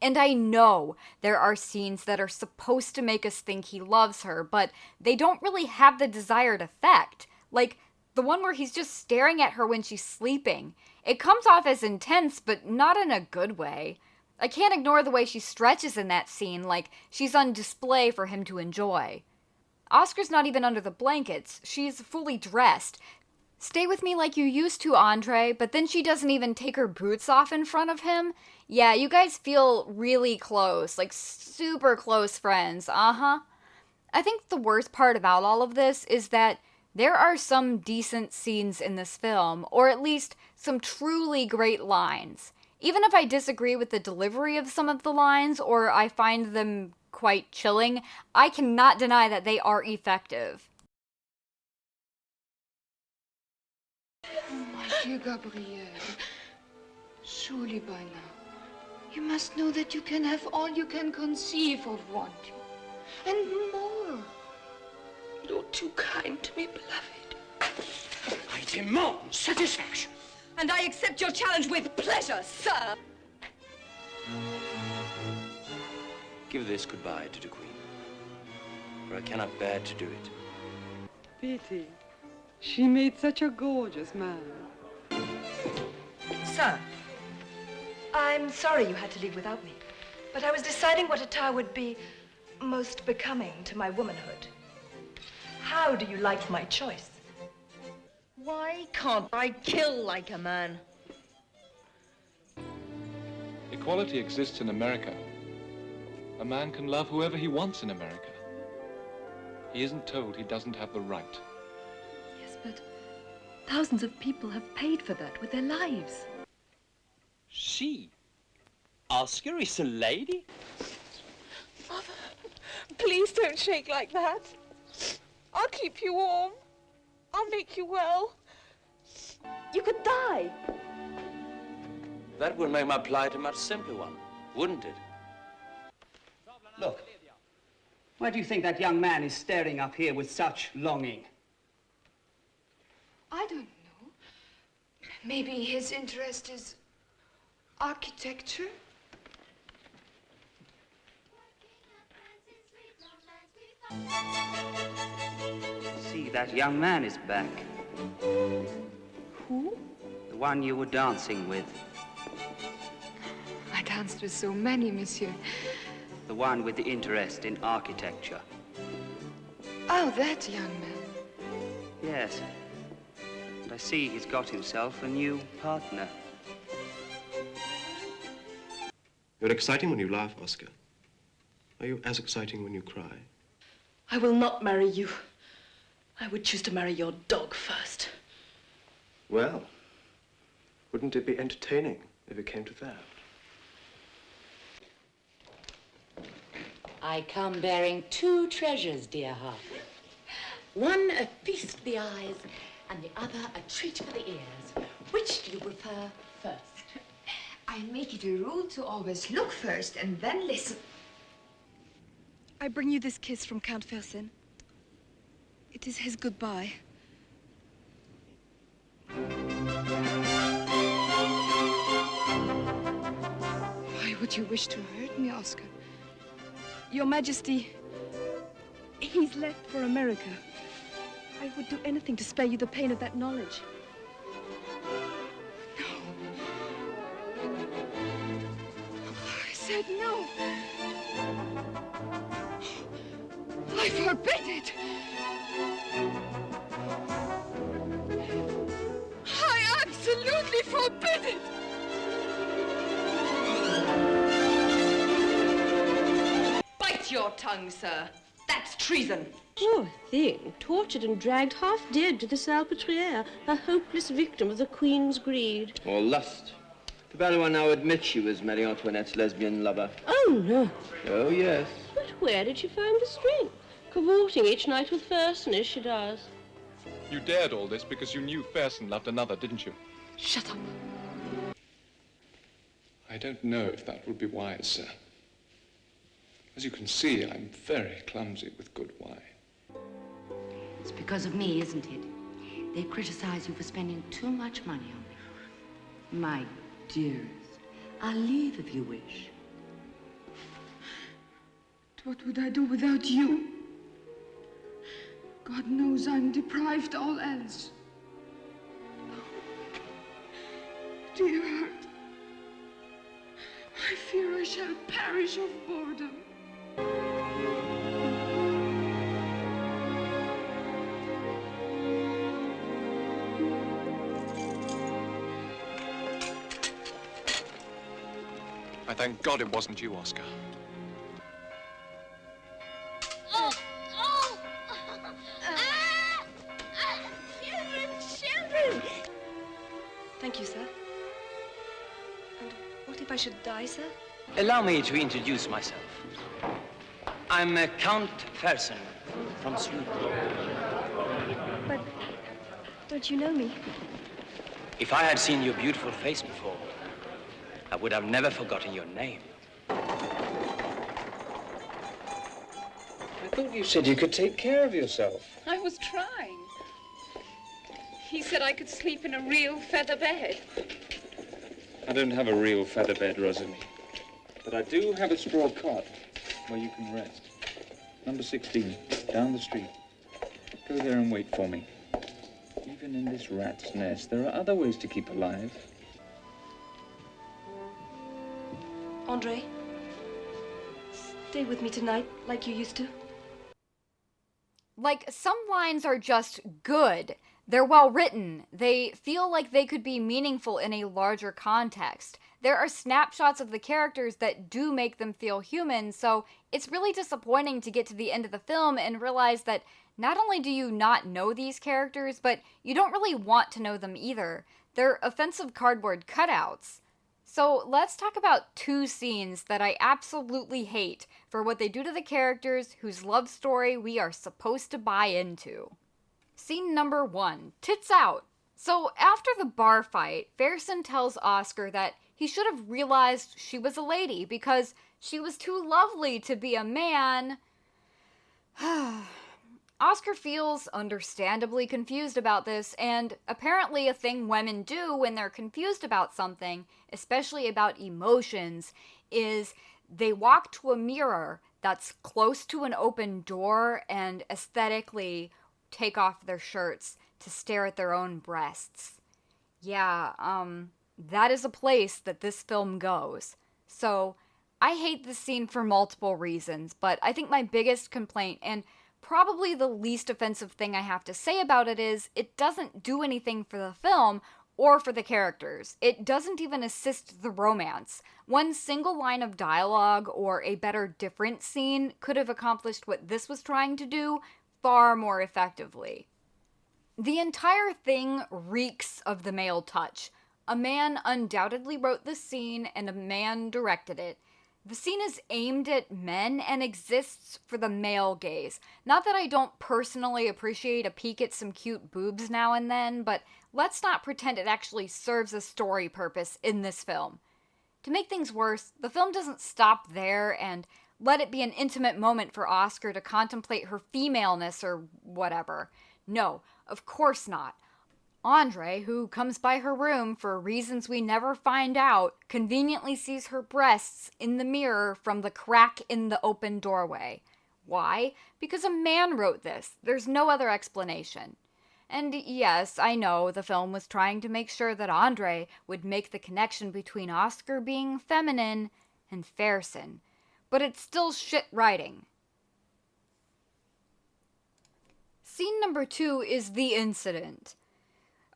Speaker 1: And I know there are scenes that are supposed to make us think he loves her, but they don't really have the desired effect. Like the one where he's just staring at her when she's sleeping. It comes off as intense, but not in a good way. I can't ignore the way she stretches in that scene, like she's on display for him to enjoy. Oscar's not even under the blankets. She's fully dressed. Stay with me like you used to, Andre, but then she doesn't even take her boots off in front of him. Yeah, you guys feel really close, like super close friends, I think the worst part about all of this is that there are some decent scenes in this film, or at least some truly great lines. Even if I disagree with the delivery of some of the lines, or I find them quite chilling, I cannot deny that they are effective.
Speaker 12: My dear Gabrielle, surely by now, you must know that you can have all you can conceive of wanting, and more.
Speaker 3: You're too kind to me, beloved.
Speaker 4: I demand satisfaction.
Speaker 3: And I accept your challenge with pleasure, sir.
Speaker 13: Give this goodbye to the Queen, for I cannot bear to do it.
Speaker 14: Pity. She made such a gorgeous man.
Speaker 15: Sir, I'm sorry you had to leave without me, but I was deciding what attire would be most becoming to my womanhood. How do you like my choice?
Speaker 3: Why can't I kill like a man?
Speaker 2: Equality exists in America. A man can love whoever he wants in America. He isn't told he doesn't have the right.
Speaker 15: Yes, but thousands of people have paid for that with their lives.
Speaker 13: She? Oscar is a lady?
Speaker 9: Mother, please don't shake like that. I'll keep you warm. I'll make you well.
Speaker 15: You could die.
Speaker 13: That would make my plight a much simpler one, wouldn't it?
Speaker 16: Look, why do you think that young man is staring up here with such longing?
Speaker 12: I don't know. Maybe his interest is architecture?
Speaker 16: See, that young man is back.
Speaker 12: Who?
Speaker 16: The one you were dancing with.
Speaker 12: I danced with so many, monsieur.
Speaker 16: The one with the interest in architecture.
Speaker 12: Oh, that young man.
Speaker 16: Yes. And I see he's got himself a new partner.
Speaker 6: You're exciting when you laugh, Oscar. Are you as exciting when you cry?
Speaker 15: I will not marry you. I would choose to marry your dog first.
Speaker 6: Well, wouldn't it be entertaining if it came to that?
Speaker 17: I come bearing two treasures, dear heart. One a feast for the eyes, and the other a treat for the ears. Which do you prefer first?
Speaker 12: I make it a rule to always look first and then listen.
Speaker 15: I bring you this kiss from Count Fersen.
Speaker 7: It is his goodbye. Why would you wish to hurt me, Oscar? Your Majesty, he's left for America. I would do anything to spare you the pain of that knowledge. No. I said no. I forbid it. I absolutely forbid it.
Speaker 15: Bite your tongue, sir. That's treason.
Speaker 18: Poor thing, tortured and dragged half dead to the Salpêtrière, a hopeless victim of the Queen's greed.
Speaker 13: Or lust. The Valois now admits she was Marie Antoinette's lesbian lover.
Speaker 18: Oh, no.
Speaker 13: Oh, yes.
Speaker 18: But where did she find the strength? Cavorting each night with Fersen as she does.
Speaker 2: You dared all this because you knew Fersen loved another, didn't you?
Speaker 18: Shut up.
Speaker 2: I don't know if that would be wise, sir. As you can see, I'm very clumsy with good wine.
Speaker 17: It's because of me, isn't it? They criticize you for spending too much money on me. My dearest, I'll leave if you wish.
Speaker 9: What would I do without you? God knows I'm deprived all else. Dear heart, I fear I shall perish of boredom.
Speaker 2: I thank God it wasn't you, Oscar.
Speaker 15: Children! Thank you, sir. And what if I should die, sir?
Speaker 13: Allow me to introduce myself. I'm Count Fersen from Sweden.
Speaker 15: But don't you know me?
Speaker 13: If I had seen your beautiful face before, I would have never forgotten your name.
Speaker 4: I thought you said you could take care of yourself.
Speaker 10: I was trying. He said I could sleep in a real feather bed.
Speaker 19: I don't have a real feather bed, Rosalie. But I do have a straw cot where you can rest. Number 16, down the street. Go there and wait for me. Even in this rat's nest, there are other ways to keep alive.
Speaker 15: Andre, stay with me tonight like you used to.
Speaker 1: Like, some lines are just good. They're well written. They feel like they could be meaningful in a larger context. There are snapshots of the characters that do make them feel human, so it's really disappointing to get to the end of the film and realize that not only do you not know these characters, but you don't really want to know them either. They're offensive cardboard cutouts. So let's talk about two scenes that I absolutely hate for what they do to the characters whose love story we are supposed to buy into. Scene number 1, tits out. So after the bar fight, Fersen tells Oscar that he should have realized she was a lady because she was too lovely to be a man. Oscar feels understandably confused about this, and apparently a thing women do when they're confused about something, especially about emotions, is they walk to a mirror that's close to an open door and aesthetically take off their shirts to stare at their own breasts. Yeah, that is a place that this film goes. So, I hate this scene for multiple reasons, but I think my biggest complaint, and probably the least offensive thing I have to say about it, is it doesn't do anything for the film or for the characters. It doesn't even assist the romance. One single line of dialogue or a better different scene could have accomplished what this was trying to do far more effectively. The entire thing reeks of the male touch. A man undoubtedly wrote this scene and a man directed it. The scene is aimed at men and exists for the male gaze. Not that I don't personally appreciate a peek at some cute boobs now and then, but let's not pretend it actually serves a story purpose in this film. To make things worse, the film doesn't stop there and let it be an intimate moment for Oscar to contemplate her femaleness or whatever. No, of course not. Andre, who comes by her room for reasons we never find out, conveniently sees her breasts in the mirror from the crack in the open doorway. Why? Because a man wrote this. There's no other explanation. And yes, I know the film was trying to make sure that Andre would make the connection between Oscar being feminine and Fersen, but it's still shit writing. Scene number 2 is the incident.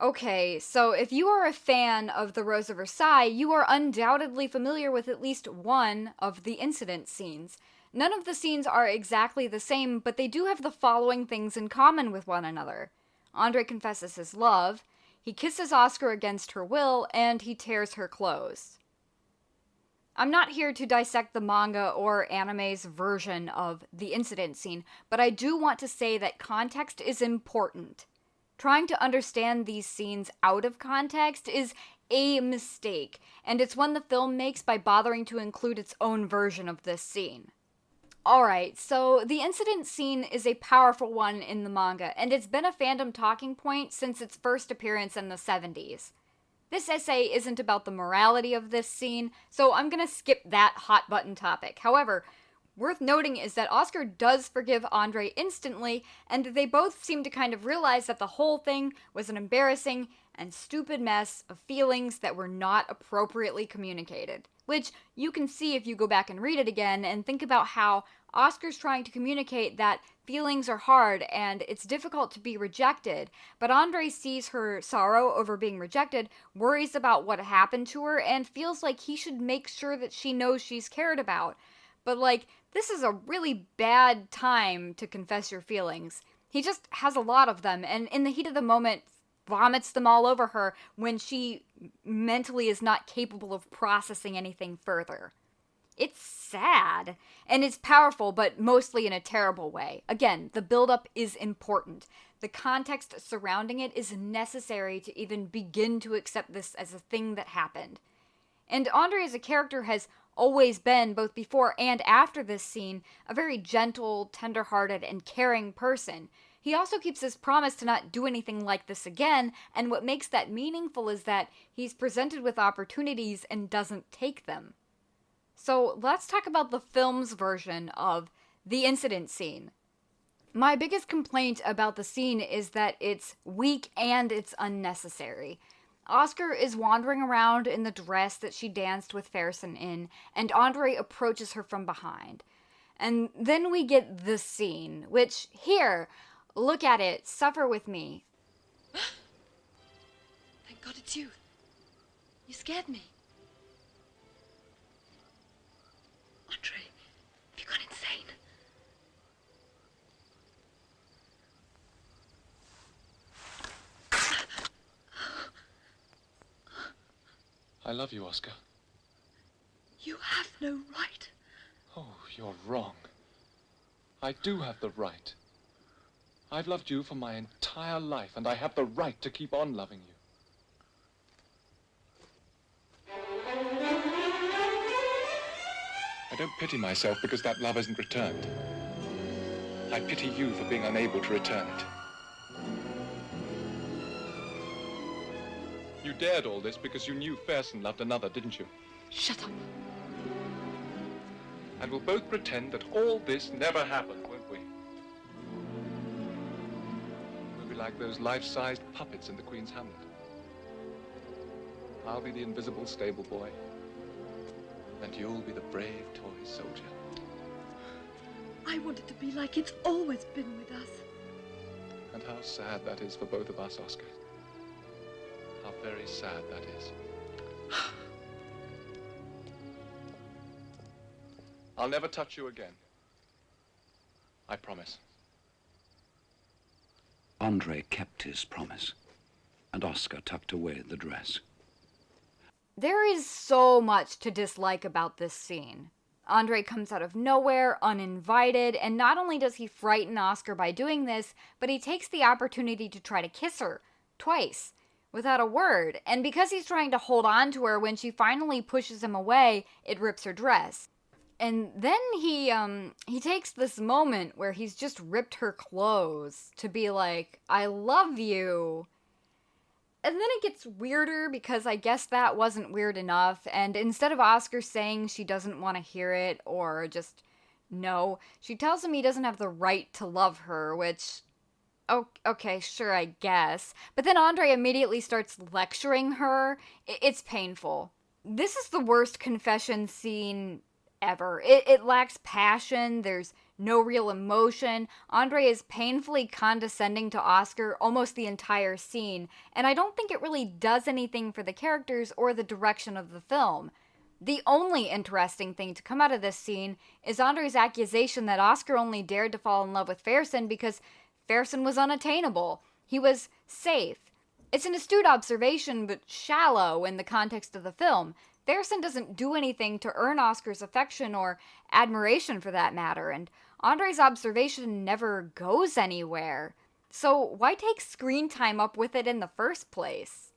Speaker 1: Okay, so if you are a fan of the Rose of Versailles, you are undoubtedly familiar with at least one of the incident scenes. None of the scenes are exactly the same, but they do have the following things in common with one another. Andre confesses his love, he kisses Oscar against her will, and he tears her clothes. I'm not here to dissect the manga or anime's version of the incident scene, but I do want to say that context is important. Trying to understand these scenes out of context is a mistake, and it's one the film makes by bothering to include its own version of this scene. Alright, so the incident scene is a powerful one in the manga, and it's been a fandom talking point since its first appearance in the 70s. This essay isn't about the morality of this scene, so I'm gonna skip that hot button topic. However, worth noting is that Oscar does forgive Andre instantly, and they both seem to kind of realize that the whole thing was an embarrassing and stupid mess of feelings that were not appropriately communicated. Which you can see if you go back and read it again and think about how Oscar's trying to communicate that feelings are hard and it's difficult to be rejected, but Andre sees her sorrow over being rejected, worries about what happened to her, and feels like he should make sure that she knows she's cared about. But this is a really bad time to confess your feelings. He just has a lot of them, and in the heat of the moment, vomits them all over her when she mentally is not capable of processing anything further. It's sad, and it's powerful, but mostly in a terrible way. Again, the buildup is important. The context surrounding it is necessary to even begin to accept this as a thing that happened. And Andre as a character has always been, both before and after this scene, a very gentle, tender-hearted, and caring person. He also keeps his promise to not do anything like this again, and what makes that meaningful is that he's presented with opportunities and doesn't take them. So let's talk about the film's version of the incident scene. My biggest complaint about the scene is that it's weak and it's unnecessary. Oscar is wandering around in the dress that she danced with Fersen in, and Andre approaches her from behind. And then we get this scene, which, here, look at it, suffer with me.
Speaker 15: Thank God it's you. You scared me. Andre, have you gone insane?
Speaker 2: I love you, Oscar.
Speaker 15: You have no right.
Speaker 2: Oh, you're wrong. I do have the right. I've loved you for my entire life, and I have the right to keep on loving you. I don't pity myself because that love isn't returned. I pity you for being unable to return it. You dared all this because you knew Fersen loved another, didn't you?
Speaker 15: Shut up.
Speaker 2: And we'll both pretend that all this never happened, won't we? We'll be like those life-sized puppets in the Queen's Hamlet. I'll be the invisible stable boy, and you'll be the brave toy soldier.
Speaker 15: I want it to be like it's always been with us.
Speaker 2: And how sad that is for both of us, Oscar. How very sad that is. I'll never touch you again. I promise.
Speaker 20: Andre kept his promise, and Oscar tucked away the dress.
Speaker 1: There is so much to dislike about this scene. Andre comes out of nowhere, uninvited, and not only does he frighten Oscar by doing this, but he takes the opportunity to try to kiss her, twice, without a word, and because he's trying to hold on to her, when she finally pushes him away, it rips her dress. And then he takes this moment where he's just ripped her clothes to be like, I love you. And then it gets weirder because I guess that wasn't weird enough. And instead of Oscar saying she doesn't want to hear it or just no, she tells him he doesn't have the right to love her, which, oh, okay, sure, I guess. But then Andre immediately starts lecturing her. It's painful. This is the worst confession scene ever. It lacks passion. There's no real emotion. Andre is painfully condescending to Oscar almost the entire scene, and I don't think it really does anything for the characters or the direction of the film. The only interesting thing to come out of this scene is Andre's accusation that Oscar only dared to fall in love with Fersen because Fersen was unattainable. He was safe. It's an astute observation, but shallow in the context of the film. Fersen doesn't do anything to earn Oscar's affection or admiration for that matter, and Andre's observation never goes anywhere. So why take screen time up with it in the first place?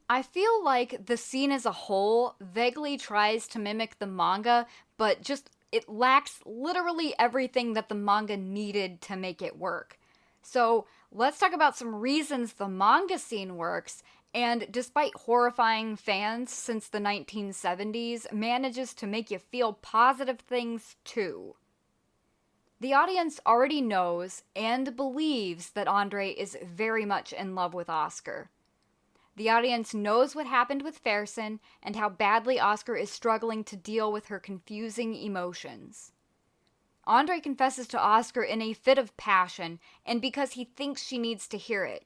Speaker 1: I feel like the scene as a whole vaguely tries to mimic the manga, but just it lacks literally everything that the manga needed to make it work. So let's talk about some reasons the manga scene works, and despite horrifying fans since the 1970s, manages to make you feel positive things too. The audience already knows and believes that Andre is very much in love with Oscar. The audience knows what happened with Fersen and how badly Oscar is struggling to deal with her confusing emotions. Andre confesses to Oscar in a fit of passion, and because he thinks she needs to hear it.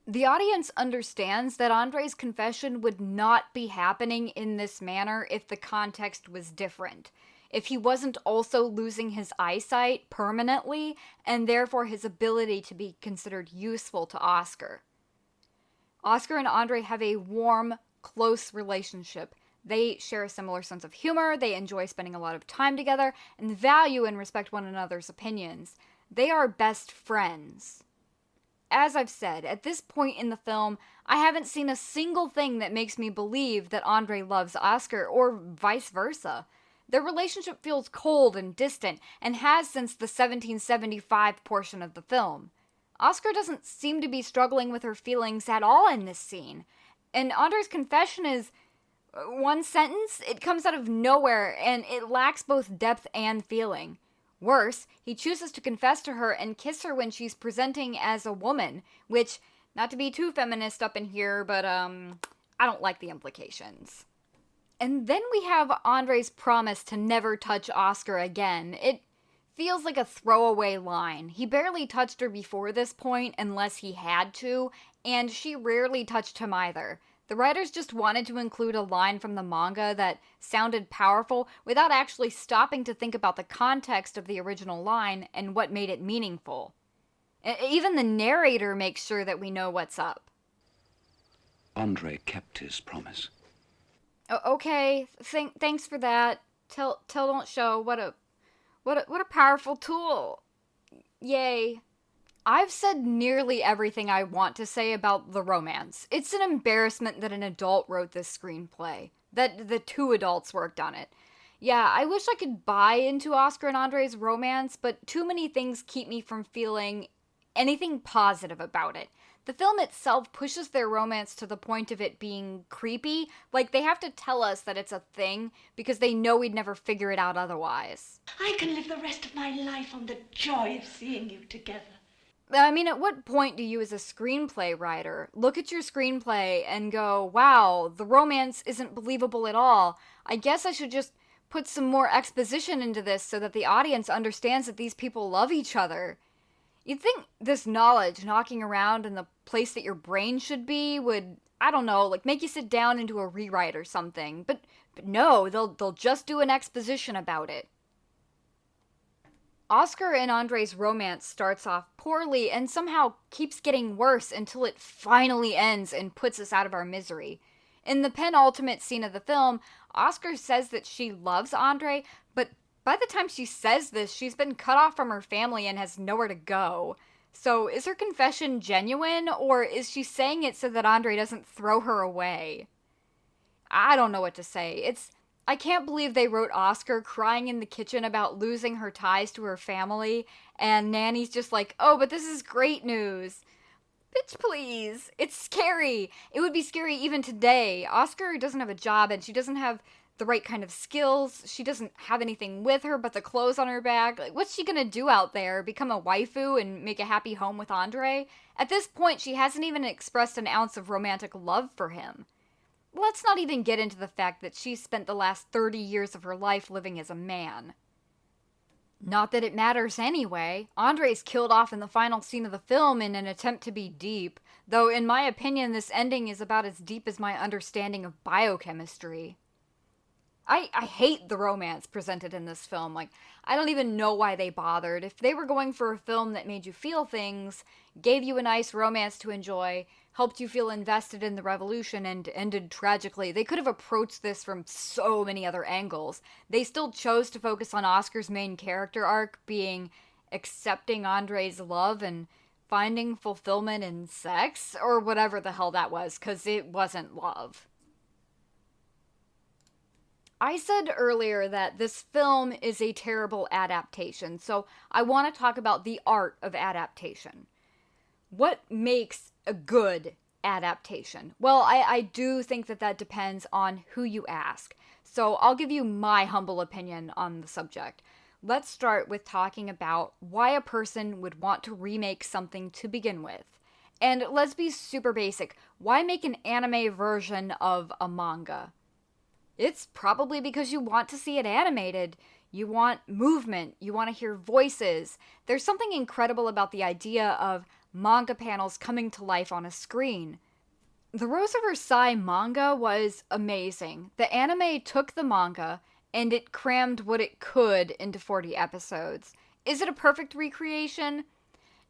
Speaker 1: The audience understands that Andre's confession would not be happening in this manner if the context was different. If he wasn't also losing his eyesight permanently, and therefore his ability to be considered useful to Oscar. Oscar and Andre have a warm, close relationship. They share a similar sense of humor, they enjoy spending a lot of time together, and value and respect one another's opinions. They are best friends. As I've said, at this point in the film, I haven't seen a single thing that makes me believe that Andre loves Oscar, or vice versa. Their relationship feels cold and distant, and has since the 1775 portion of the film. Oscar doesn't seem to be struggling with her feelings at all in this scene. And Andre's confession is one sentence. It comes out of nowhere, and it lacks both depth and feeling. Worse, he chooses to confess to her and kiss her when she's presenting as a woman, which, not to be too feminist up in here, but I don't like the implications. And then we have Andre's promise to never touch Oscar again. It feels like a throwaway line. He barely touched her before this point unless he had to, and she rarely touched him either. The writers just wanted to include a line from the manga that sounded powerful without actually stopping to think about the context of the original line and what made it meaningful. Even the narrator makes sure that we know what's up.
Speaker 20: Andre kept his promise.
Speaker 1: Okay, thanks for that. Tell don't show. What a powerful tool. Yay. I've said nearly everything I want to say about the romance. It's an embarrassment that an adult wrote this screenplay, that the two adults worked on it. Yeah, I wish I could buy into Oscar and Andre's romance, but too many things keep me from feeling anything positive about it. The film itself pushes their romance to the point of it being creepy, like they have to tell us that it's a thing because they know we'd never figure it out otherwise.
Speaker 3: I can live the rest of my life on the joy of seeing you together.
Speaker 1: I mean, at what point do you as a screenplay writer look at your screenplay and go, wow, the romance isn't believable at all. I guess I should just put some more exposition into this so that the audience understands that these people love each other. You'd think this knowledge knocking around in the place that your brain should be would, I don't know, like make you sit down and do a rewrite or something. But no, they'll just do an exposition about it. Oscar and Andre's romance starts off poorly and somehow keeps getting worse until it finally ends and puts us out of our misery. In the penultimate scene of the film, Oscar says that she loves Andre, but by the time she says this, she's been cut off from her family and has nowhere to go. So is her confession genuine, or is she saying it so that Andre doesn't throw her away? I don't know what to say. I can't believe they wrote Oscar crying in the kitchen about losing her ties to her family, and Nanny's just like, oh, but this is great news. Bitch, please. It's scary. It would be scary even today. Oscar doesn't have a job, and she doesn't have the right kind of skills. She doesn't have anything with her but the clothes on her back. Like, what's she gonna do out there? Become a waifu and make a happy home with Andre? At this point, she hasn't even expressed an ounce of romantic love for him. Let's not even get into the fact that she spent the last 30 years of her life living as a man. Not that it matters anyway. Andre's killed off in the final scene of the film in an attempt to be deep, though in my opinion this ending is about as deep as my understanding of biochemistry. I hate the romance presented in this film. Like, I don't even know why they bothered. If they were going for a film that made you feel things, gave you a nice romance to enjoy, helped you feel invested in the revolution, and ended tragically, they could have approached this from so many other angles. They still chose to focus on Oscar's main character arc being accepting Andre's love and finding fulfillment in sex, or whatever the hell that was, because it wasn't love. I said earlier that this film is a terrible adaptation, so I want to talk about the art of adaptation. What makes a good adaptation? Well, I do think that depends on who you ask, so I'll give you my humble opinion on the subject. Let's start with talking about why a person would want to remake something to begin with. And let's be super basic. Why make an anime version of a manga? It's probably because you want to see it animated. You want movement. You want to hear voices. There's something incredible about the idea of manga panels coming to life on a screen. The Rose of Versailles manga was amazing. The anime took the manga and it crammed what it could into 40 episodes. Is it a perfect recreation?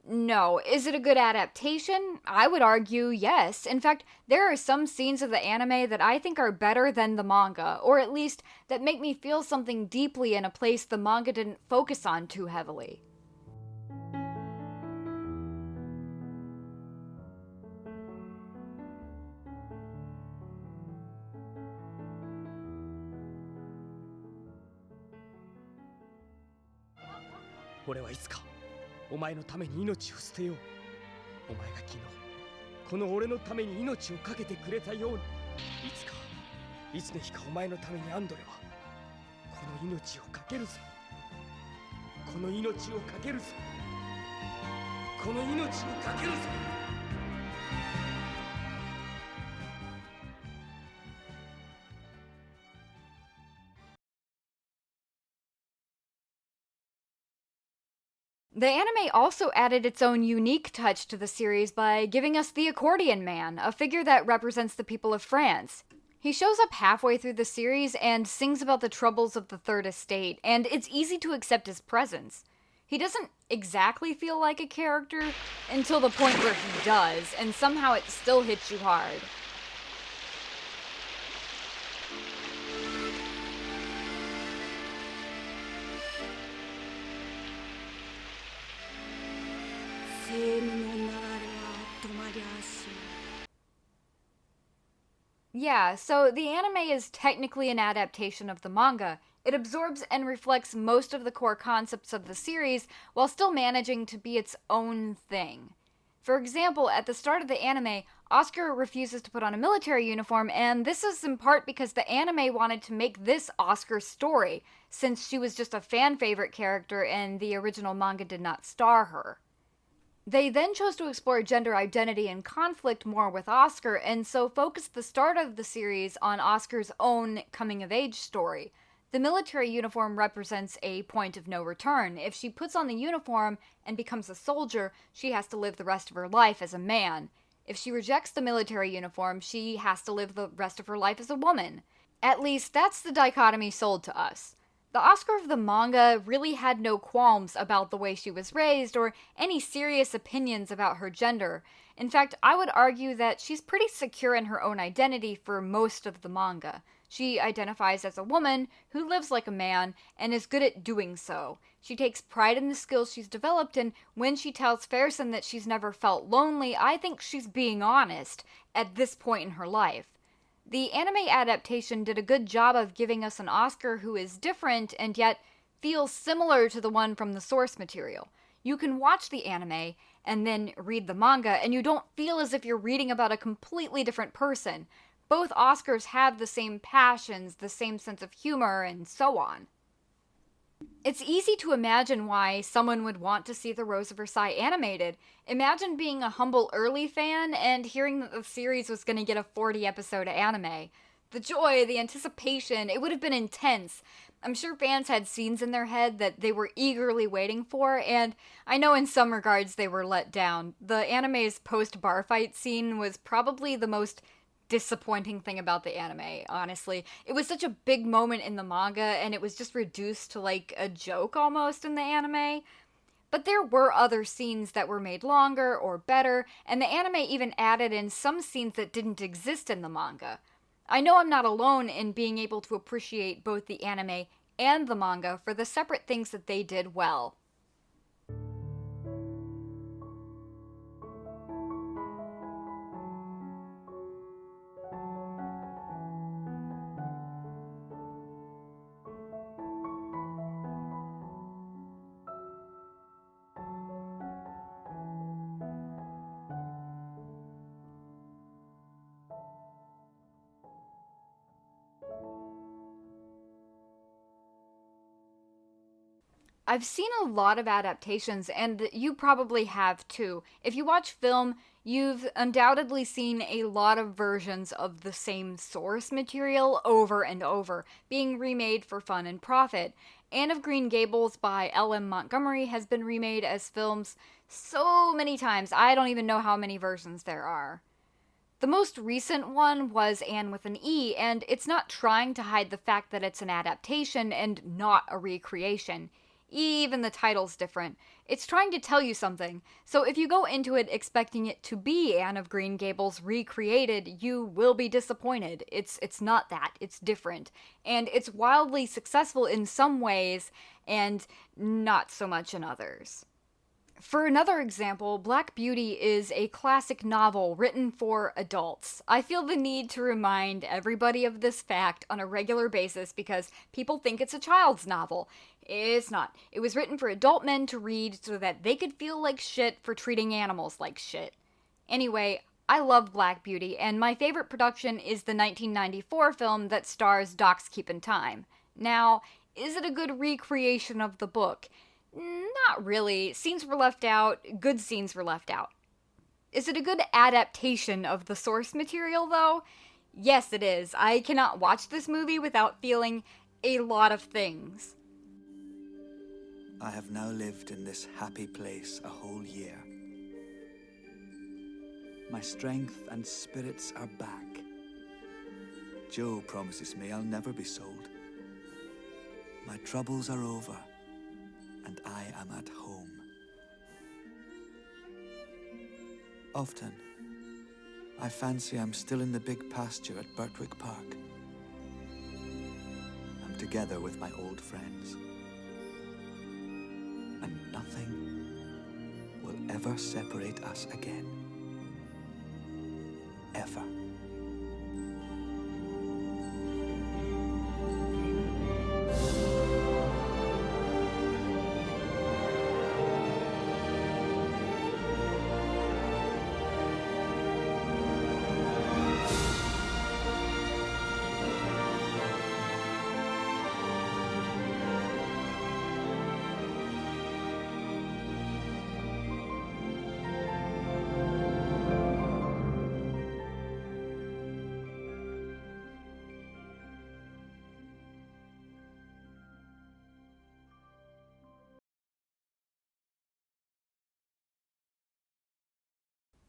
Speaker 1: No. Is it a good adaptation? I would argue yes. In fact, there are some scenes of the anime that I think are better than the manga, or at least that make me feel something deeply in a place the manga didn't focus on too heavily.
Speaker 21: "俺はいつかお前のために命を捨てよう。お前が昨日この俺のために命を懸けてくれたように、いつかいつの日かお前のためにアンドレはこの命を懸けるぞ。この命を懸けるぞ。この命を懸けるぞ."
Speaker 1: The anime also added its own unique touch to the series by giving us the Accordion Man, a figure that represents the people of France. He shows up halfway through the series and sings about the troubles of the Third Estate, and it's easy to accept his presence. He doesn't exactly feel like a character until the point where he does, and somehow it still hits you hard. Yeah, so the anime is technically an adaptation of the manga. It absorbs and reflects most of the core concepts of the series while still managing to be its own thing. For example, at the start of the anime, Oscar refuses to put on a military uniform, and this is in part because the anime wanted to make this Oscar's story, since she was just a fan favorite character and the original manga did not star her. They then chose to explore gender identity and conflict more with Oscar, and so focused the start of the series on Oscar's own coming-of-age story. The military uniform represents a point of no return. If she puts on the uniform and becomes a soldier, she has to live the rest of her life as a man. If she rejects the military uniform, she has to live the rest of her life as a woman. At least, that's the dichotomy sold to us. The Oscar of the manga really had no qualms about the way she was raised or any serious opinions about her gender. In fact, I would argue that she's pretty secure in her own identity for most of the manga. She identifies as a woman who lives like a man and is good at doing so. She takes pride in the skills she's developed, and when she tells Fersen that she's never felt lonely, I think she's being honest at this point in her life. The anime adaptation did a good job of giving us an Oscar who is different and yet feels similar to the one from the source material. You can watch the anime and then read the manga, and you don't feel as if you're reading about a completely different person. Both Oscars have the same passions, the same sense of humor, and so on. It's easy to imagine why someone would want to see The Rose of Versailles animated. Imagine being a humble early fan and hearing that the series was going to get a 40-episode anime. The joy, the anticipation, it would have been intense. I'm sure fans had scenes in their head that they were eagerly waiting for, and I know in some regards they were let down. The anime's post-bar fight scene was probably the most disappointing thing about the anime, honestly. It was such a big moment in the manga, and it was just reduced to like a joke almost in the anime. But there were other scenes that were made longer or better, and the anime even added in some scenes that didn't exist in the manga. I know I'm not alone in being able to appreciate both the anime and the manga for the separate things that they did well. I've seen a lot of adaptations, and you probably have too. If you watch film, you've undoubtedly seen a lot of versions of the same source material over and over, being remade for fun and profit. Anne of Green Gables by L.M. Montgomery has been remade as films so many times, I don't even know how many versions there are. The most recent one was Anne with an E, and it's not trying to hide the fact that it's an adaptation and not a recreation. Even the title's different. It's trying to tell you something. So if you go into it expecting it to be Anne of Green Gables recreated, you will be disappointed. It's not that. It's different. And it's wildly successful in some ways and not so much in others. For another example, Black Beauty is a classic novel written for adults. I feel the need to remind everybody of this fact on a regular basis because people think it's a child's novel. It's not. It was written for adult men to read so that they could feel like shit for treating animals like shit. Anyway, I love Black Beauty, and my favorite production is the 1994 film that stars Doc's Keepin' Time. Now, is it a good recreation of the book? Not really. Scenes were left out. Good scenes were left out. Is it a good adaptation of the source material, though? Yes, it is. I cannot watch this movie without feeling a lot of things.
Speaker 5: I have now lived in this happy place a whole year. My strength and spirits are back. Joe promises me I'll never be sold. My troubles are over, and I am at home. Often, I fancy I'm still in the big pasture at Birtwick Park. I'm together with my old friends. And nothing will ever separate us again. Ever.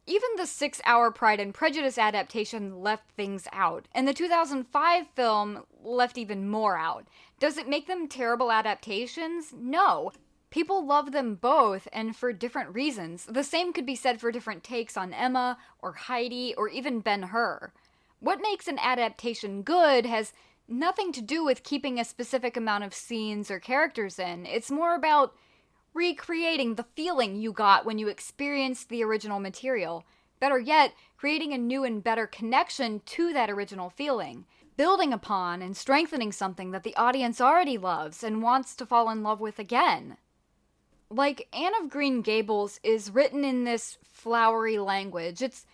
Speaker 1: Even the 6-hour Pride and Prejudice adaptation left things out, and the 2005 film left even more out. Does it make them terrible adaptations? No. People love them both, and for different reasons. The same could be said for different takes on Emma, or Heidi, or even Ben-Hur. What makes an adaptation good has nothing to do with keeping a specific amount of scenes or characters in. It's more about recreating the feeling you got when you experienced the original material. Better yet, creating a new and better connection to that original feeling, building upon and strengthening something that the audience already loves and wants to fall in love with again. Like, Anne of Green Gables is written in this flowery language. It's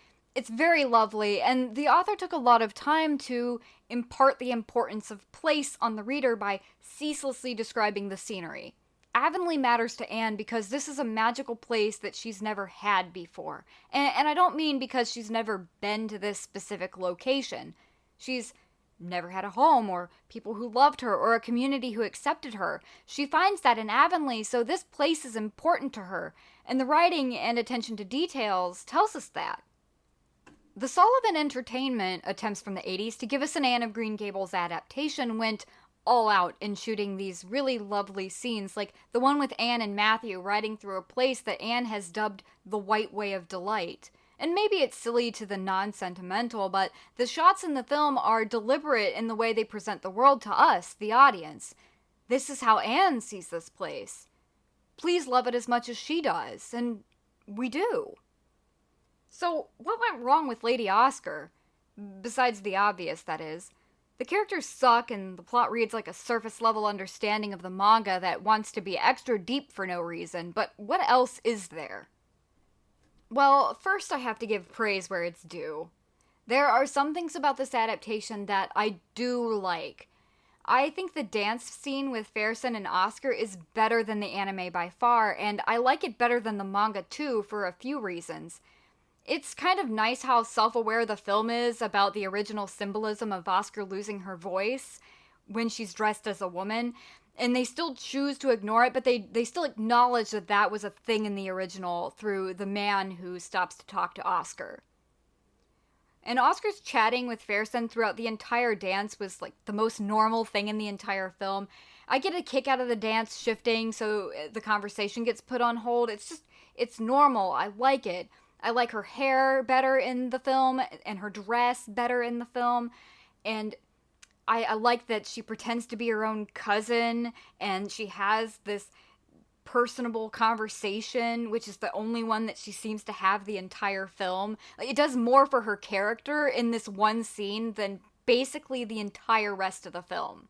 Speaker 1: very lovely, and the author took a lot of time to impart the importance of place on the reader by ceaselessly describing the scenery. Avonlea matters to Anne because this is a magical place that she's never had before. And I don't mean because she's never been to this specific location. She's never had a home, or people who loved her, or a community who accepted her. She finds that in Avonlea, so this place is important to her, and the writing and attention to details tells us that. The Sullivan Entertainment attempts from the 80s to give us an Anne of Green Gables adaptation went all out in shooting these really lovely scenes, like the one with Anne and Matthew riding through a place that Anne has dubbed the White Way of Delight. And maybe it's silly to the non-sentimental, but the shots in the film are deliberate in the way they present the world to us, the audience. This is how Anne sees this place. Please love it as much as she does, and we do. So, what went wrong with Lady Oscar? Besides the obvious, that is. The characters suck, and the plot reads like a surface-level understanding of the manga that wants to be extra deep for no reason, but what else is there? Well, first I have to give praise where it's due. There are some things about this adaptation that I do like. I think the dance scene with Ferguson and Oscar is better than the anime by far, and I like it better than the manga too for a few reasons. It's kind of nice how self-aware the film is about the original symbolism of Oscar losing her voice when she's dressed as a woman, and they still choose to ignore it, but they still acknowledge that that was a thing in the original through the man who stops to talk to Oscar. And Oscar's chatting with Ferguson throughout the entire dance was like the most normal thing in the entire film. I get a kick out of the dance shifting so the conversation gets put on hold. It's normal. I like it. I like her hair better in the film and her dress better in the film. And I like that she pretends to be her own cousin, and she has this personable conversation, which is the only one that she seems to have the entire film. Like, it does more for her character in this one scene than basically the entire rest of the film.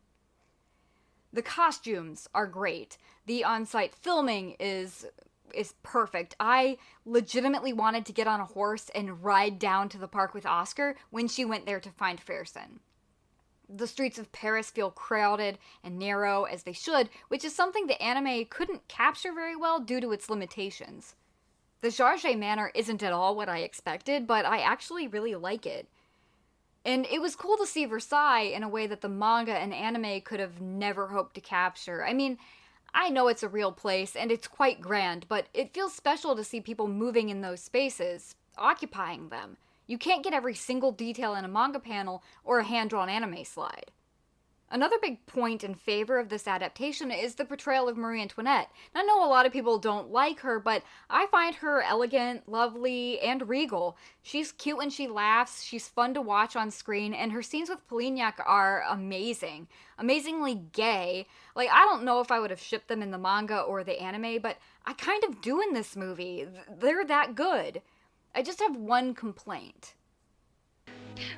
Speaker 1: The costumes are great. The on-site filming is perfect. I legitimately wanted to get on a horse and ride down to the park with Oscar when she went there to find Ferguson. The streets of Paris feel crowded and narrow, as they should, which is something the anime couldn't capture very well due to its limitations. The Jarget manor isn't at all what I expected, but I actually really like it. And it was cool to see Versailles in a way that the manga and anime could have never hoped to capture. I mean, I know it's a real place, and it's quite grand, but it feels special to see people moving in those spaces, occupying them. You can't get every single detail in a manga panel or a hand-drawn anime slide. Another big point in favor of this adaptation is the portrayal of Marie Antoinette. I know a lot of people don't like her, but I find her elegant, lovely, and regal. She's cute when she laughs, she's fun to watch on screen, and her scenes with Polignac are amazing. Amazingly gay. Like, I don't know if I would have shipped them in the manga or the anime, but I kind of do in this movie. They're that good. I just have one complaint.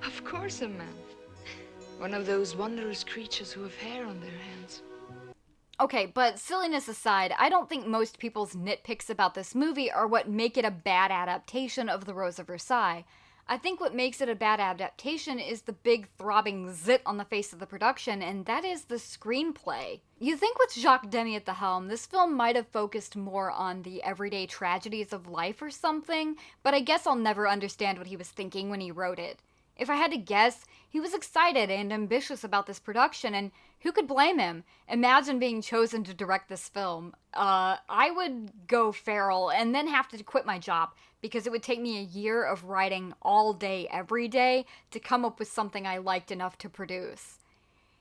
Speaker 12: Of course, a man. One of those wondrous creatures who have hair on their hands.
Speaker 1: Okay, but silliness aside, I don't think most people's nitpicks about this movie are what make it a bad adaptation of The Rose of Versailles. I think what makes it a bad adaptation is the big throbbing zit on the face of the production, and that is the screenplay. You think with Jacques Demy at the helm, this film might have focused more on the everyday tragedies of life or something, but I guess I'll never understand what he was thinking when he wrote it. If I had to guess, he was excited and ambitious about this production, and who could blame him? Imagine being chosen to direct this film. I would go feral and then have to quit my job, because it would take me a year of writing all day, every day, to come up with something I liked enough to produce.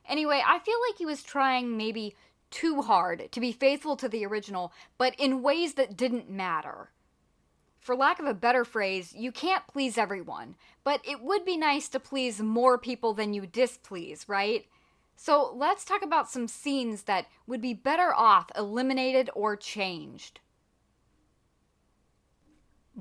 Speaker 1: Anyway, I feel like he was trying maybe too hard to be faithful to the original, but in ways that didn't matter. For lack of a better phrase, you can't please everyone, but it would be nice to please more people than you displease, right? So let's talk about some scenes that would be better off eliminated or changed.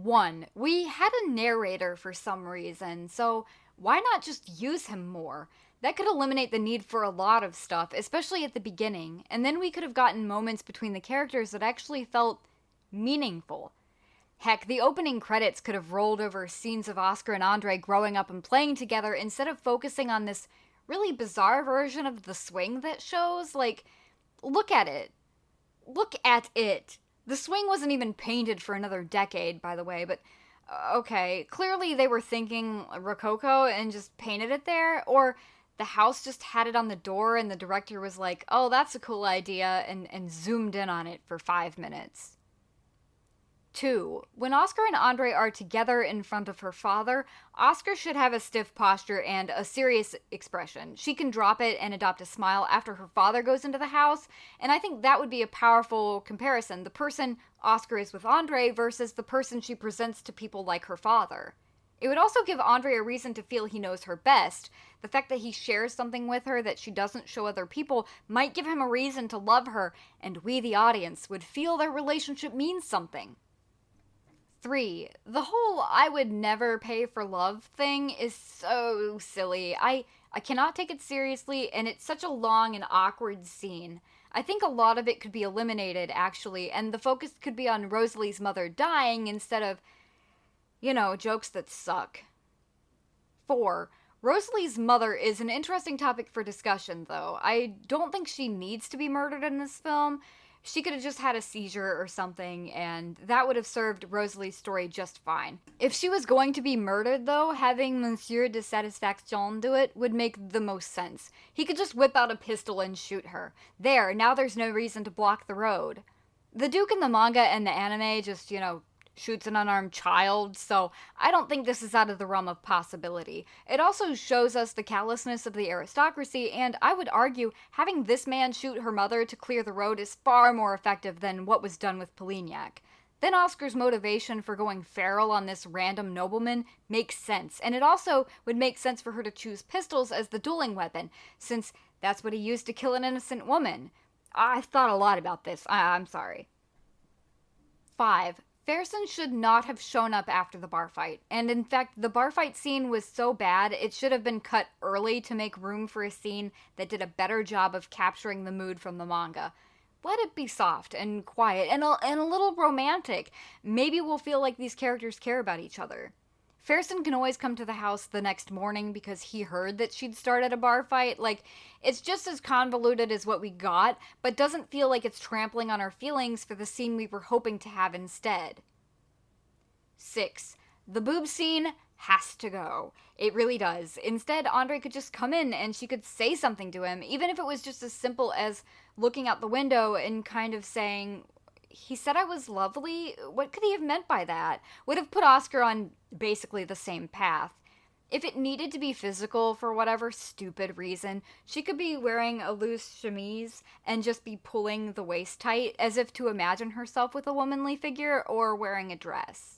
Speaker 1: 1. We had a narrator for some reason, so why not just use him more? That could eliminate the need for a lot of stuff, especially at the beginning, and then we could have gotten moments between the characters that actually felt meaningful. Heck, the opening credits could have rolled over scenes of Oscar and Andre growing up and playing together instead of focusing on this really bizarre version of the swing that shows. Like, look at it. Look at it. The swing wasn't even painted for another decade, by the way, but okay, clearly they were thinking Rococo and just painted it there, or the house just had it on the door and the director was like, oh, that's a cool idea, and zoomed in on it for 5 minutes. 2. When Oscar and Andre are together in front of her father, Oscar should have a stiff posture and a serious expression. She can drop it and adopt a smile after her father goes into the house, and I think that would be a powerful comparison. The person Oscar is with Andre versus the person she presents to people like her father. It would also give Andre a reason to feel he knows her best. The fact that he shares something with her that she doesn't show other people might give him a reason to love her, and we, the audience, would feel their relationship means something. 3. The whole I would never pay for love thing is so silly. I cannot take it seriously, and it's such a long and awkward scene. I think a lot of it could be eliminated, actually, and the focus could be on Rosalie's mother dying instead of, jokes that suck. 4. Rosalie's mother is an interesting topic for discussion, though. I don't think she needs to be murdered in this film. She could have just had a seizure or something, and that would have served Rosalie's story just fine. If she was going to be murdered, though, having Monsieur de Satisfaction do it would make the most sense. He could just whip out a pistol and shoot her. There, now there's no reason to block the road. The Duke in the manga and the anime just, shoots an unarmed child, so I don't think this is out of the realm of possibility. It also shows us the callousness of the aristocracy, and I would argue having this man shoot her mother to clear the road is far more effective than what was done with Polignac. Then Oscar's motivation for going feral on this random nobleman makes sense, and it also would make sense for her to choose pistols as the dueling weapon, since that's what he used to kill an innocent woman. I've thought a lot about this. I'm sorry. 5. Ferguson should not have shown up after the bar fight, and in fact, the bar fight scene was so bad it should have been cut early to make room for a scene that did a better job of capturing the mood from the manga. Let it be soft and quiet and a little romantic. Maybe we'll feel like these characters care about each other. Ferguson can always come to the house the next morning because he heard that she'd started a bar fight. Like, it's just as convoluted as what we got, but doesn't feel like it's trampling on our feelings for the scene we were hoping to have instead. 6. The boob scene has to go. It really does. Instead, Andre could just come in and she could say something to him, even if it was just as simple as looking out the window and kind of saying, "He said I was lovely? What could he have meant by that?" Would have put Oscar on basically the same path. If it needed to be physical for whatever stupid reason, she could be wearing a loose chemise and just be pulling the waist tight as if to imagine herself with a womanly figure, or wearing a dress.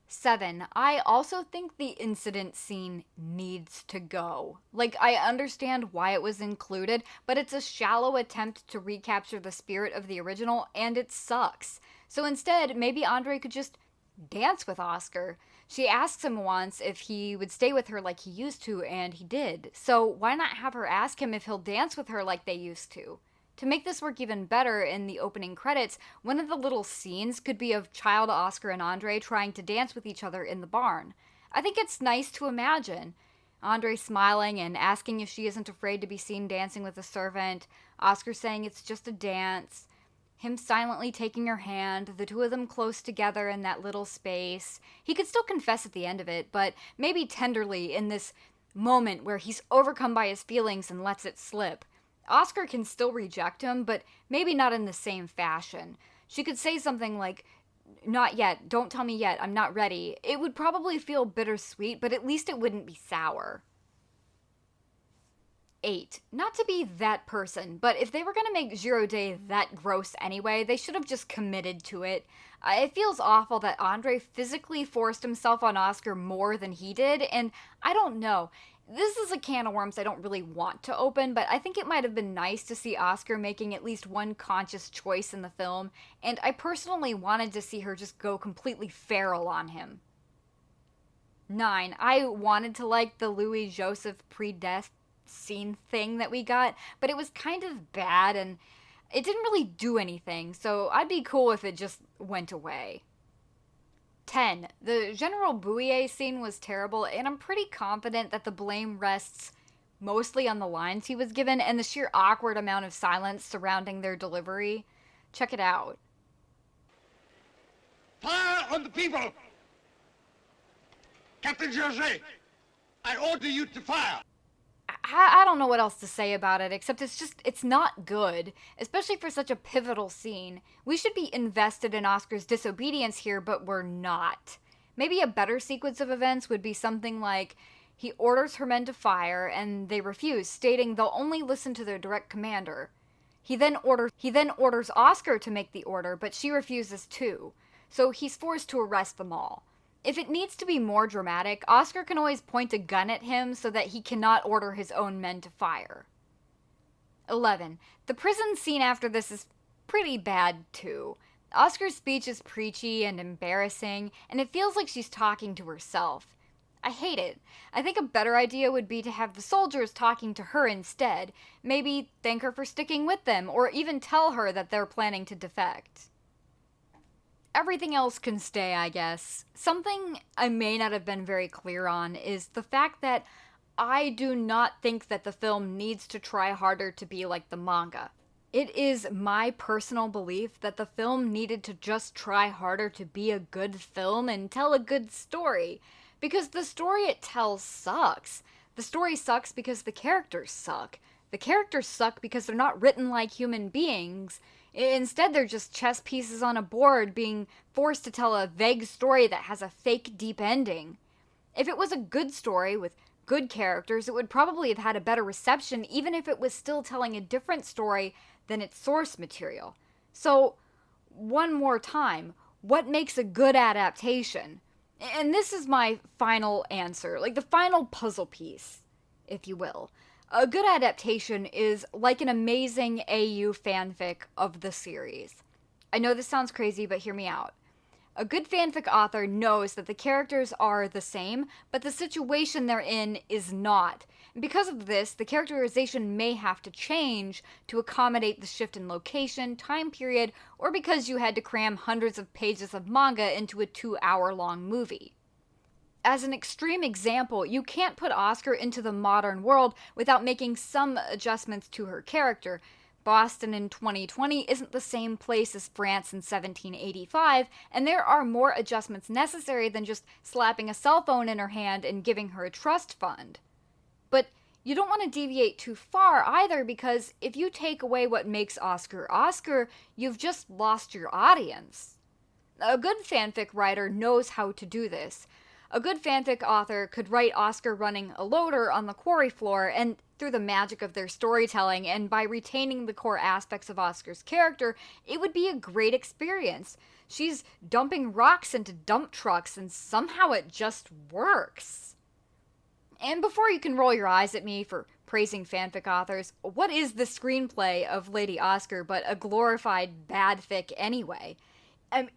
Speaker 1: 7. I also think the incident scene needs to go. Like, I understand why it was included, but it's a shallow attempt to recapture the spirit of the original, and it sucks. So instead, maybe Andre could just dance with Oscar. She asks him once if he would stay with her like he used to, and he did. So why not have her ask him if he'll dance with her like they used to? To make this work even better, in the opening credits, one of the little scenes could be of child Oscar and Andre trying to dance with each other in the barn. I think it's nice to imagine. Andre smiling and asking if she isn't afraid to be seen dancing with a servant, Oscar saying it's just a dance, him silently taking her hand, the two of them close together in that little space. He could still confess at the end of it, but maybe tenderly in this moment where he's overcome by his feelings and lets it slip. Oscar can still reject him, but maybe not in the same fashion. She could say something like, "Not yet, don't tell me yet, I'm not ready." It would probably feel bittersweet, but at least it wouldn't be sour. 8. Not to be that person, but if they were going to make Giraudet that gross anyway, they should have just committed to it. It feels awful that Andre physically forced himself on Oscar more than he did, and I don't know. This is a can of worms I don't really want to open, but I think it might have been nice to see Oscar making at least one conscious choice in the film, and I personally wanted to see her just go completely feral on him. 9. I wanted to like the Louis Joseph pre-death scene thing that we got, but it was kind of bad and it didn't really do anything, so I'd be cool if it just went away. 10. The General Bouillet scene was terrible, and I'm pretty confident that the blame rests mostly on the lines he was given and the sheer awkward amount of silence surrounding their delivery. Check it out.
Speaker 8: Fire on the people! Captain José, I order you to fire!
Speaker 1: I don't know what else to say about it, except it's not good, especially for such a pivotal scene. We should be invested in Oscar's disobedience here, but we're not. Maybe a better sequence of events would be something like he orders her men to fire, and they refuse, stating they'll only listen to their direct commander. He then orders Oscar to make the order, but she refuses too, so he's forced to arrest them all. If it needs to be more dramatic, Oscar can always point a gun at him so that he cannot order his own men to fire. 11. The prison scene after this is pretty bad too. Oscar's speech is preachy and embarrassing, and it feels like she's talking to herself. I hate it. I think a better idea would be to have the soldiers talking to her instead. Maybe thank her for sticking with them, or even tell her that they're planning to defect. Everything else can stay, I guess. Something I may not have been very clear on is the fact that I do not think that the film needs to try harder to be like the manga. It is my personal belief that the film needed to just try harder to be a good film and tell a good story, because the story it tells sucks. The story sucks because the characters suck. The characters suck because they're not written like human beings. Instead, they're just chess pieces on a board being forced to tell a vague story that has a fake deep ending. If it was a good story with good characters, it would probably have had a better reception even if it was still telling a different story than its source material. So, one more time, what makes a good adaptation? And this is my final answer, like the final puzzle piece, if you will. A good adaptation is like an amazing AU fanfic of the series. I know this sounds crazy, but hear me out. A good fanfic author knows that the characters are the same, but the situation they're in is not. And because of this, the characterization may have to change to accommodate the shift in location, time period, or because you had to cram hundreds of pages of manga into a 2-hour-long movie. As an extreme example, you can't put Oscar into the modern world without making some adjustments to her character. Boston in 2020 isn't the same place as France in 1785, and there are more adjustments necessary than just slapping a cell phone in her hand and giving her a trust fund. But you don't want to deviate too far either, because if you take away what makes Oscar Oscar, you've just lost your audience. A good fanfic writer knows how to do this. A good fanfic author could write Oscar running a loader on the quarry floor, and through the magic of their storytelling and by retaining the core aspects of Oscar's character, it would be a great experience. She's dumping rocks into dump trucks, and somehow it just works. And before you can roll your eyes at me for praising fanfic authors, what is the screenplay of Lady Oscar but a glorified bad fic anyway?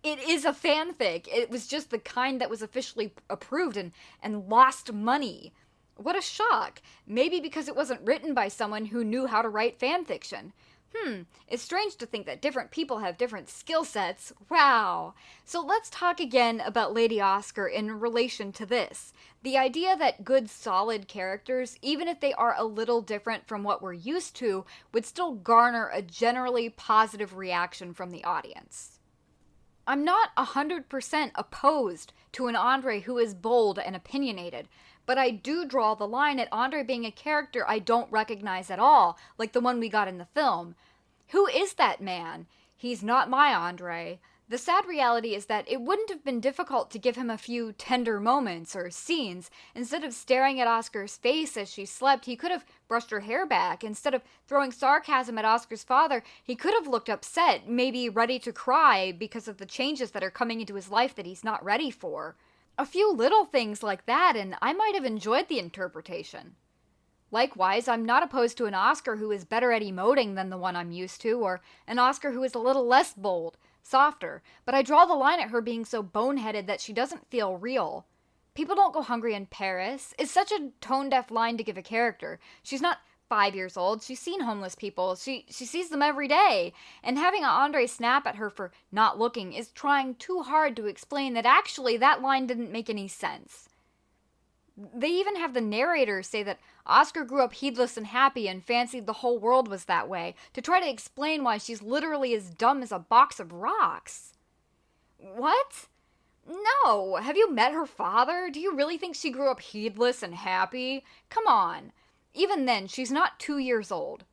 Speaker 1: It is a fanfic. It was just the kind that was officially approved and lost money. What a shock. Maybe because it wasn't written by someone who knew how to write fanfiction. It's strange to think that different people have different skill sets. Wow. So let's talk again about Lady Oscar in relation to this. The idea that good, solid characters, even if they are a little different from what we're used to, would still garner a generally positive reaction from the audience. I'm not 100% opposed to an Andre who is bold and opinionated, but I do draw the line at Andre being a character I don't recognize at all, like the one we got in the film. Who is that man? He's not my Andre. The sad reality is that it wouldn't have been difficult to give him a few tender moments or scenes. Instead of staring at Oscar's face as she slept, he could have brushed her hair back. Instead of throwing sarcasm at Oscar's father, he could have looked upset, maybe ready to cry because of the changes that are coming into his life that he's not ready for. A few little things like that, and I might have enjoyed the interpretation. Likewise, I'm not opposed to an Oscar who is better at emoting than the one I'm used to, or an Oscar who is a little less bold, softer, but I draw the line at her being so boneheaded that she doesn't feel real. People don't go hungry in Paris is such a tone-deaf line to give a character. She's not 5 years old. She's seen homeless people. She sees them every day. And having Andre snap at her for not looking is trying too hard to explain that actually that line didn't make any sense. They even have the narrator say that Oscar grew up heedless and happy and fancied the whole world was that way, to try to explain why she's literally as dumb as a box of rocks. What? No. Have you met her father? Do you really think she grew up heedless and happy? Come on. Even then, she's not 2 years old.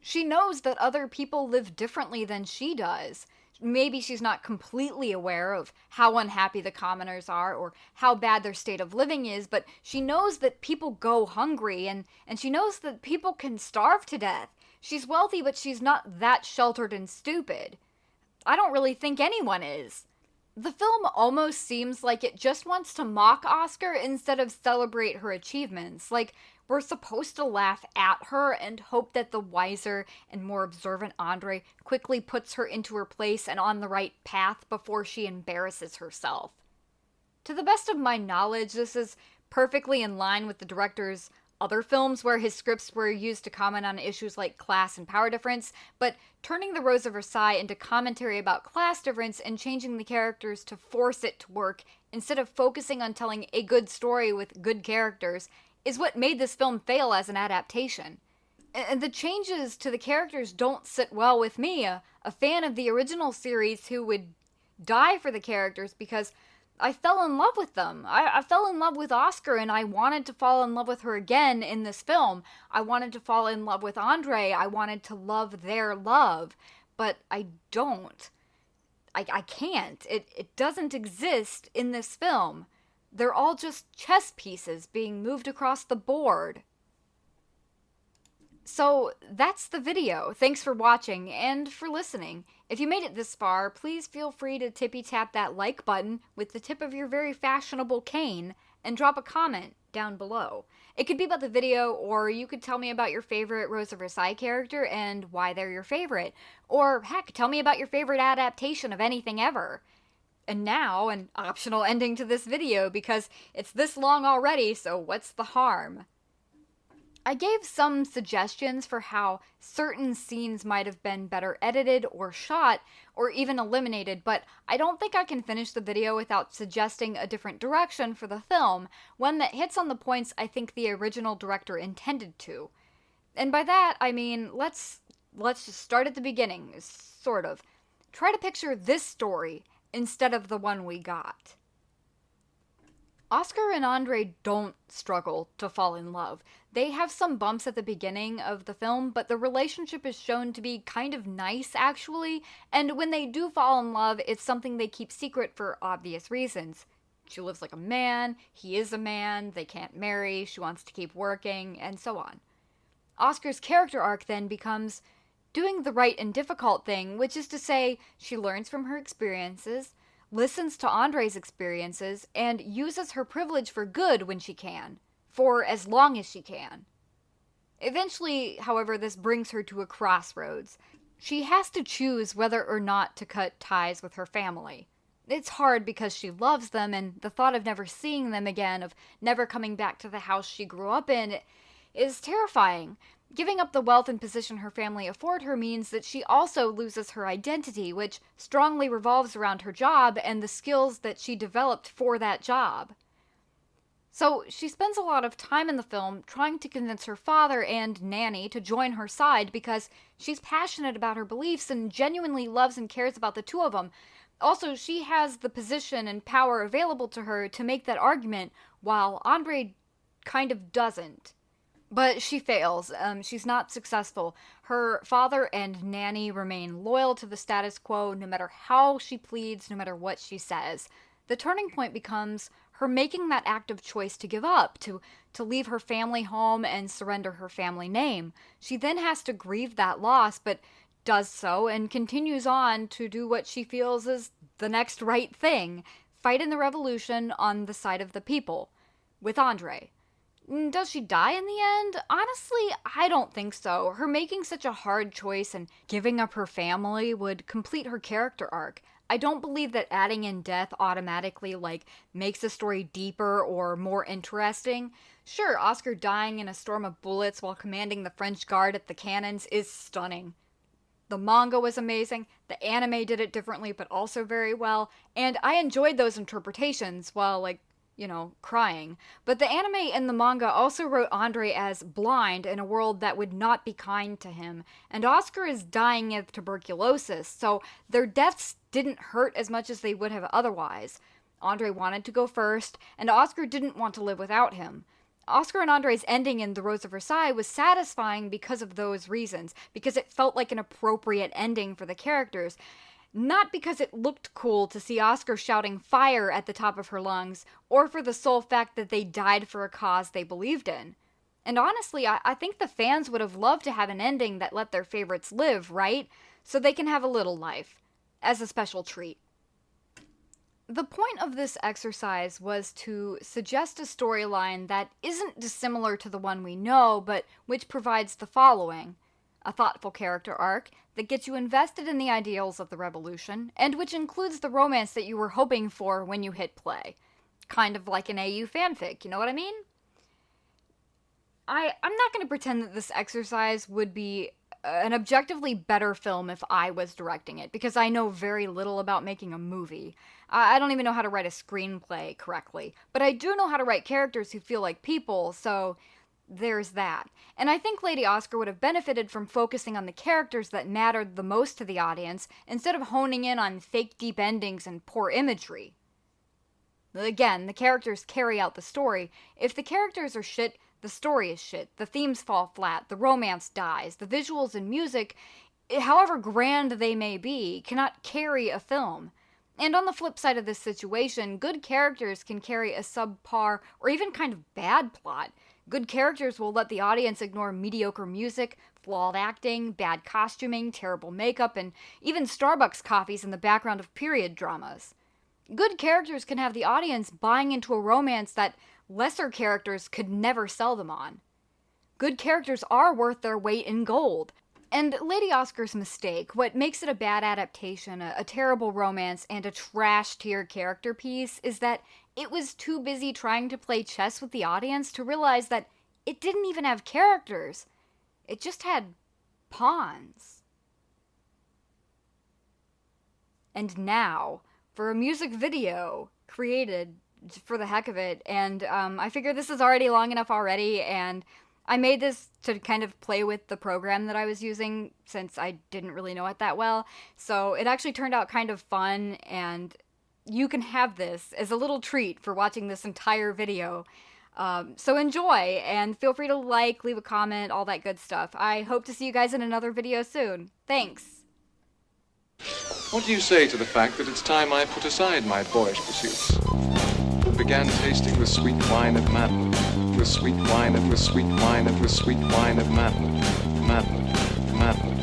Speaker 1: She knows that other people live differently than she does. Maybe she's not completely aware of how unhappy the commoners are or how bad their state of living is, but she knows that people go hungry and she knows that people can starve to death. She's wealthy, but she's not that sheltered and stupid. I don't really think anyone is. The film almost seems like it just wants to mock Oscar instead of celebrate her achievements. Like, we're supposed to laugh at her and hope that the wiser and more observant Andre quickly puts her into her place and on the right path before she embarrasses herself. To the best of my knowledge, this is perfectly in line with the director's other films where his scripts were used to comment on issues like class and power difference, but turning the Rose of Versailles into commentary about class difference and changing the characters to force it to work instead of focusing on telling a good story with good characters is what made this film fail as an adaptation. And the changes to the characters don't sit well with me, a fan of the original series who would die for the characters because I fell in love with them. I fell in love with Oscar and I wanted to fall in love with her again in this film. I wanted to fall in love with Andre. I wanted to love their love. But I don't. I can't. It doesn't exist in this film. They're all just chess pieces being moved across the board. So that's the video. Thanks for watching and for listening. If you made it this far, please feel free to tippy-tap that like button with the tip of your very fashionable cane and drop a comment down below. It could be about the video, or you could tell me about your favorite Rose of Versailles character and why they're your favorite. Or heck, tell me about your favorite adaptation of anything ever. And now, an optional ending to this video because it's this long already, so what's the harm? I gave some suggestions for how certain scenes might have been better edited or shot, or even eliminated, but I don't think I can finish the video without suggesting a different direction for the film, one that hits on the points I think the original director intended to. And by that, I mean, let's just start at the beginning, sort of. Try to picture this story instead of the one we got. Oscar and Andre don't struggle to fall in love. They have some bumps at the beginning of the film, but the relationship is shown to be kind of nice, actually, and when they do fall in love, it's something they keep secret for obvious reasons. She lives like a man, he is a man, they can't marry, she wants to keep working, and so on. Oscar's character arc then becomes doing the right and difficult thing, which is to say, she learns from her experiences, listens to Andre's experiences, and uses her privilege for good when she can, for as long as she can. Eventually, however, this brings her to a crossroads. She has to choose whether or not to cut ties with her family. It's hard because she loves them, and the thought of never seeing them again, of never coming back to the house she grew up in, is terrifying. Giving up the wealth and position her family afford her means that she also loses her identity, which strongly revolves around her job and the skills that she developed for that job. So she spends a lot of time in the film trying to convince her father and Nanny to join her side because she's passionate about her beliefs and genuinely loves and cares about the two of them. Also, she has the position and power available to her to make that argument, while Andre kind of doesn't. But she fails. She's not successful. Her father and Nanny remain loyal to the status quo no matter how she pleads, no matter what she says. The turning point becomes her making that active choice to give up, to leave her family home and surrender her family name. She then has to grieve that loss, but does so and continues on to do what she feels is the next right thing, fight in the revolution on the side of the people, with Andre. Does she die in the end? Honestly, I don't think so. Her making such a hard choice and giving up her family would complete her character arc. I don't believe that adding in death automatically, makes the story deeper or more interesting. Sure, Oscar dying in a storm of bullets while commanding the French Guard at the cannons is stunning. The manga was amazing, the anime did it differently but also very well, and I enjoyed those interpretations while, crying. But the anime and the manga also wrote Andre as blind in a world that would not be kind to him, and Oscar is dying of tuberculosis, so their deaths didn't hurt as much as they would have otherwise. Andre wanted to go first, and Oscar didn't want to live without him. Oscar and Andre's ending in The Rose of Versailles was satisfying because of those reasons, because it felt like an appropriate ending for the characters, not because it looked cool to see Oscar shouting fire at the top of her lungs, or for the sole fact that they died for a cause they believed in. And honestly, I think the fans would have loved to have an ending that let their favorites live, right? So they can have a little life, as a special treat. The point of this exercise was to suggest a storyline that isn't dissimilar to the one we know, but which provides the following: a thoughtful character arc that gets you invested in the ideals of the revolution, and which includes the romance that you were hoping for when you hit play. Kind of like an AU fanfic, you know what I mean? I'm not going to pretend that this exercise would be an objectively better film if I was directing it, because I know very little about making a movie. I don't even know how to write a screenplay correctly, but I do know how to write characters who feel like people, so there's that. And I think Lady Oscar would have benefited from focusing on the characters that mattered the most to the audience, instead of honing in on fake deep endings and poor imagery. Again, the characters carry out the story. If the characters are shit, the story is shit, the themes fall flat, the romance dies, the visuals and music, however grand they may be, cannot carry a film. And on the flip side of this situation, good characters can carry a subpar or even kind of bad plot. Good characters will let the audience ignore mediocre music, flawed acting, bad costuming, terrible makeup, and even Starbucks coffees in the background of period dramas. Good characters can have the audience buying into a romance that lesser characters could never sell them on. Good characters are worth their weight in gold. And Lady Oscar's mistake, what makes it a bad adaptation, a terrible romance, and a trash-tier character piece, is that it was too busy trying to play chess with the audience to realize that it didn't even have characters. It just had pawns. And now, for a music video created for the heck of it, and I figure this is already long enough already, and I made this to kind of play with the program that I was using, since I didn't really know it that well, so it actually turned out kind of fun, and you can have this as a little treat for watching this entire video. So enjoy, and feel free to leave a comment, all that good stuff. I hope to see you guys in another video soon. Thanks!
Speaker 2: What do you say to the fact that it's time I put aside my boyish pursuits and began tasting the sweet wine of manhood, the sweet wine of the sweet wine of the sweet wine of manhood, manhood, manhood?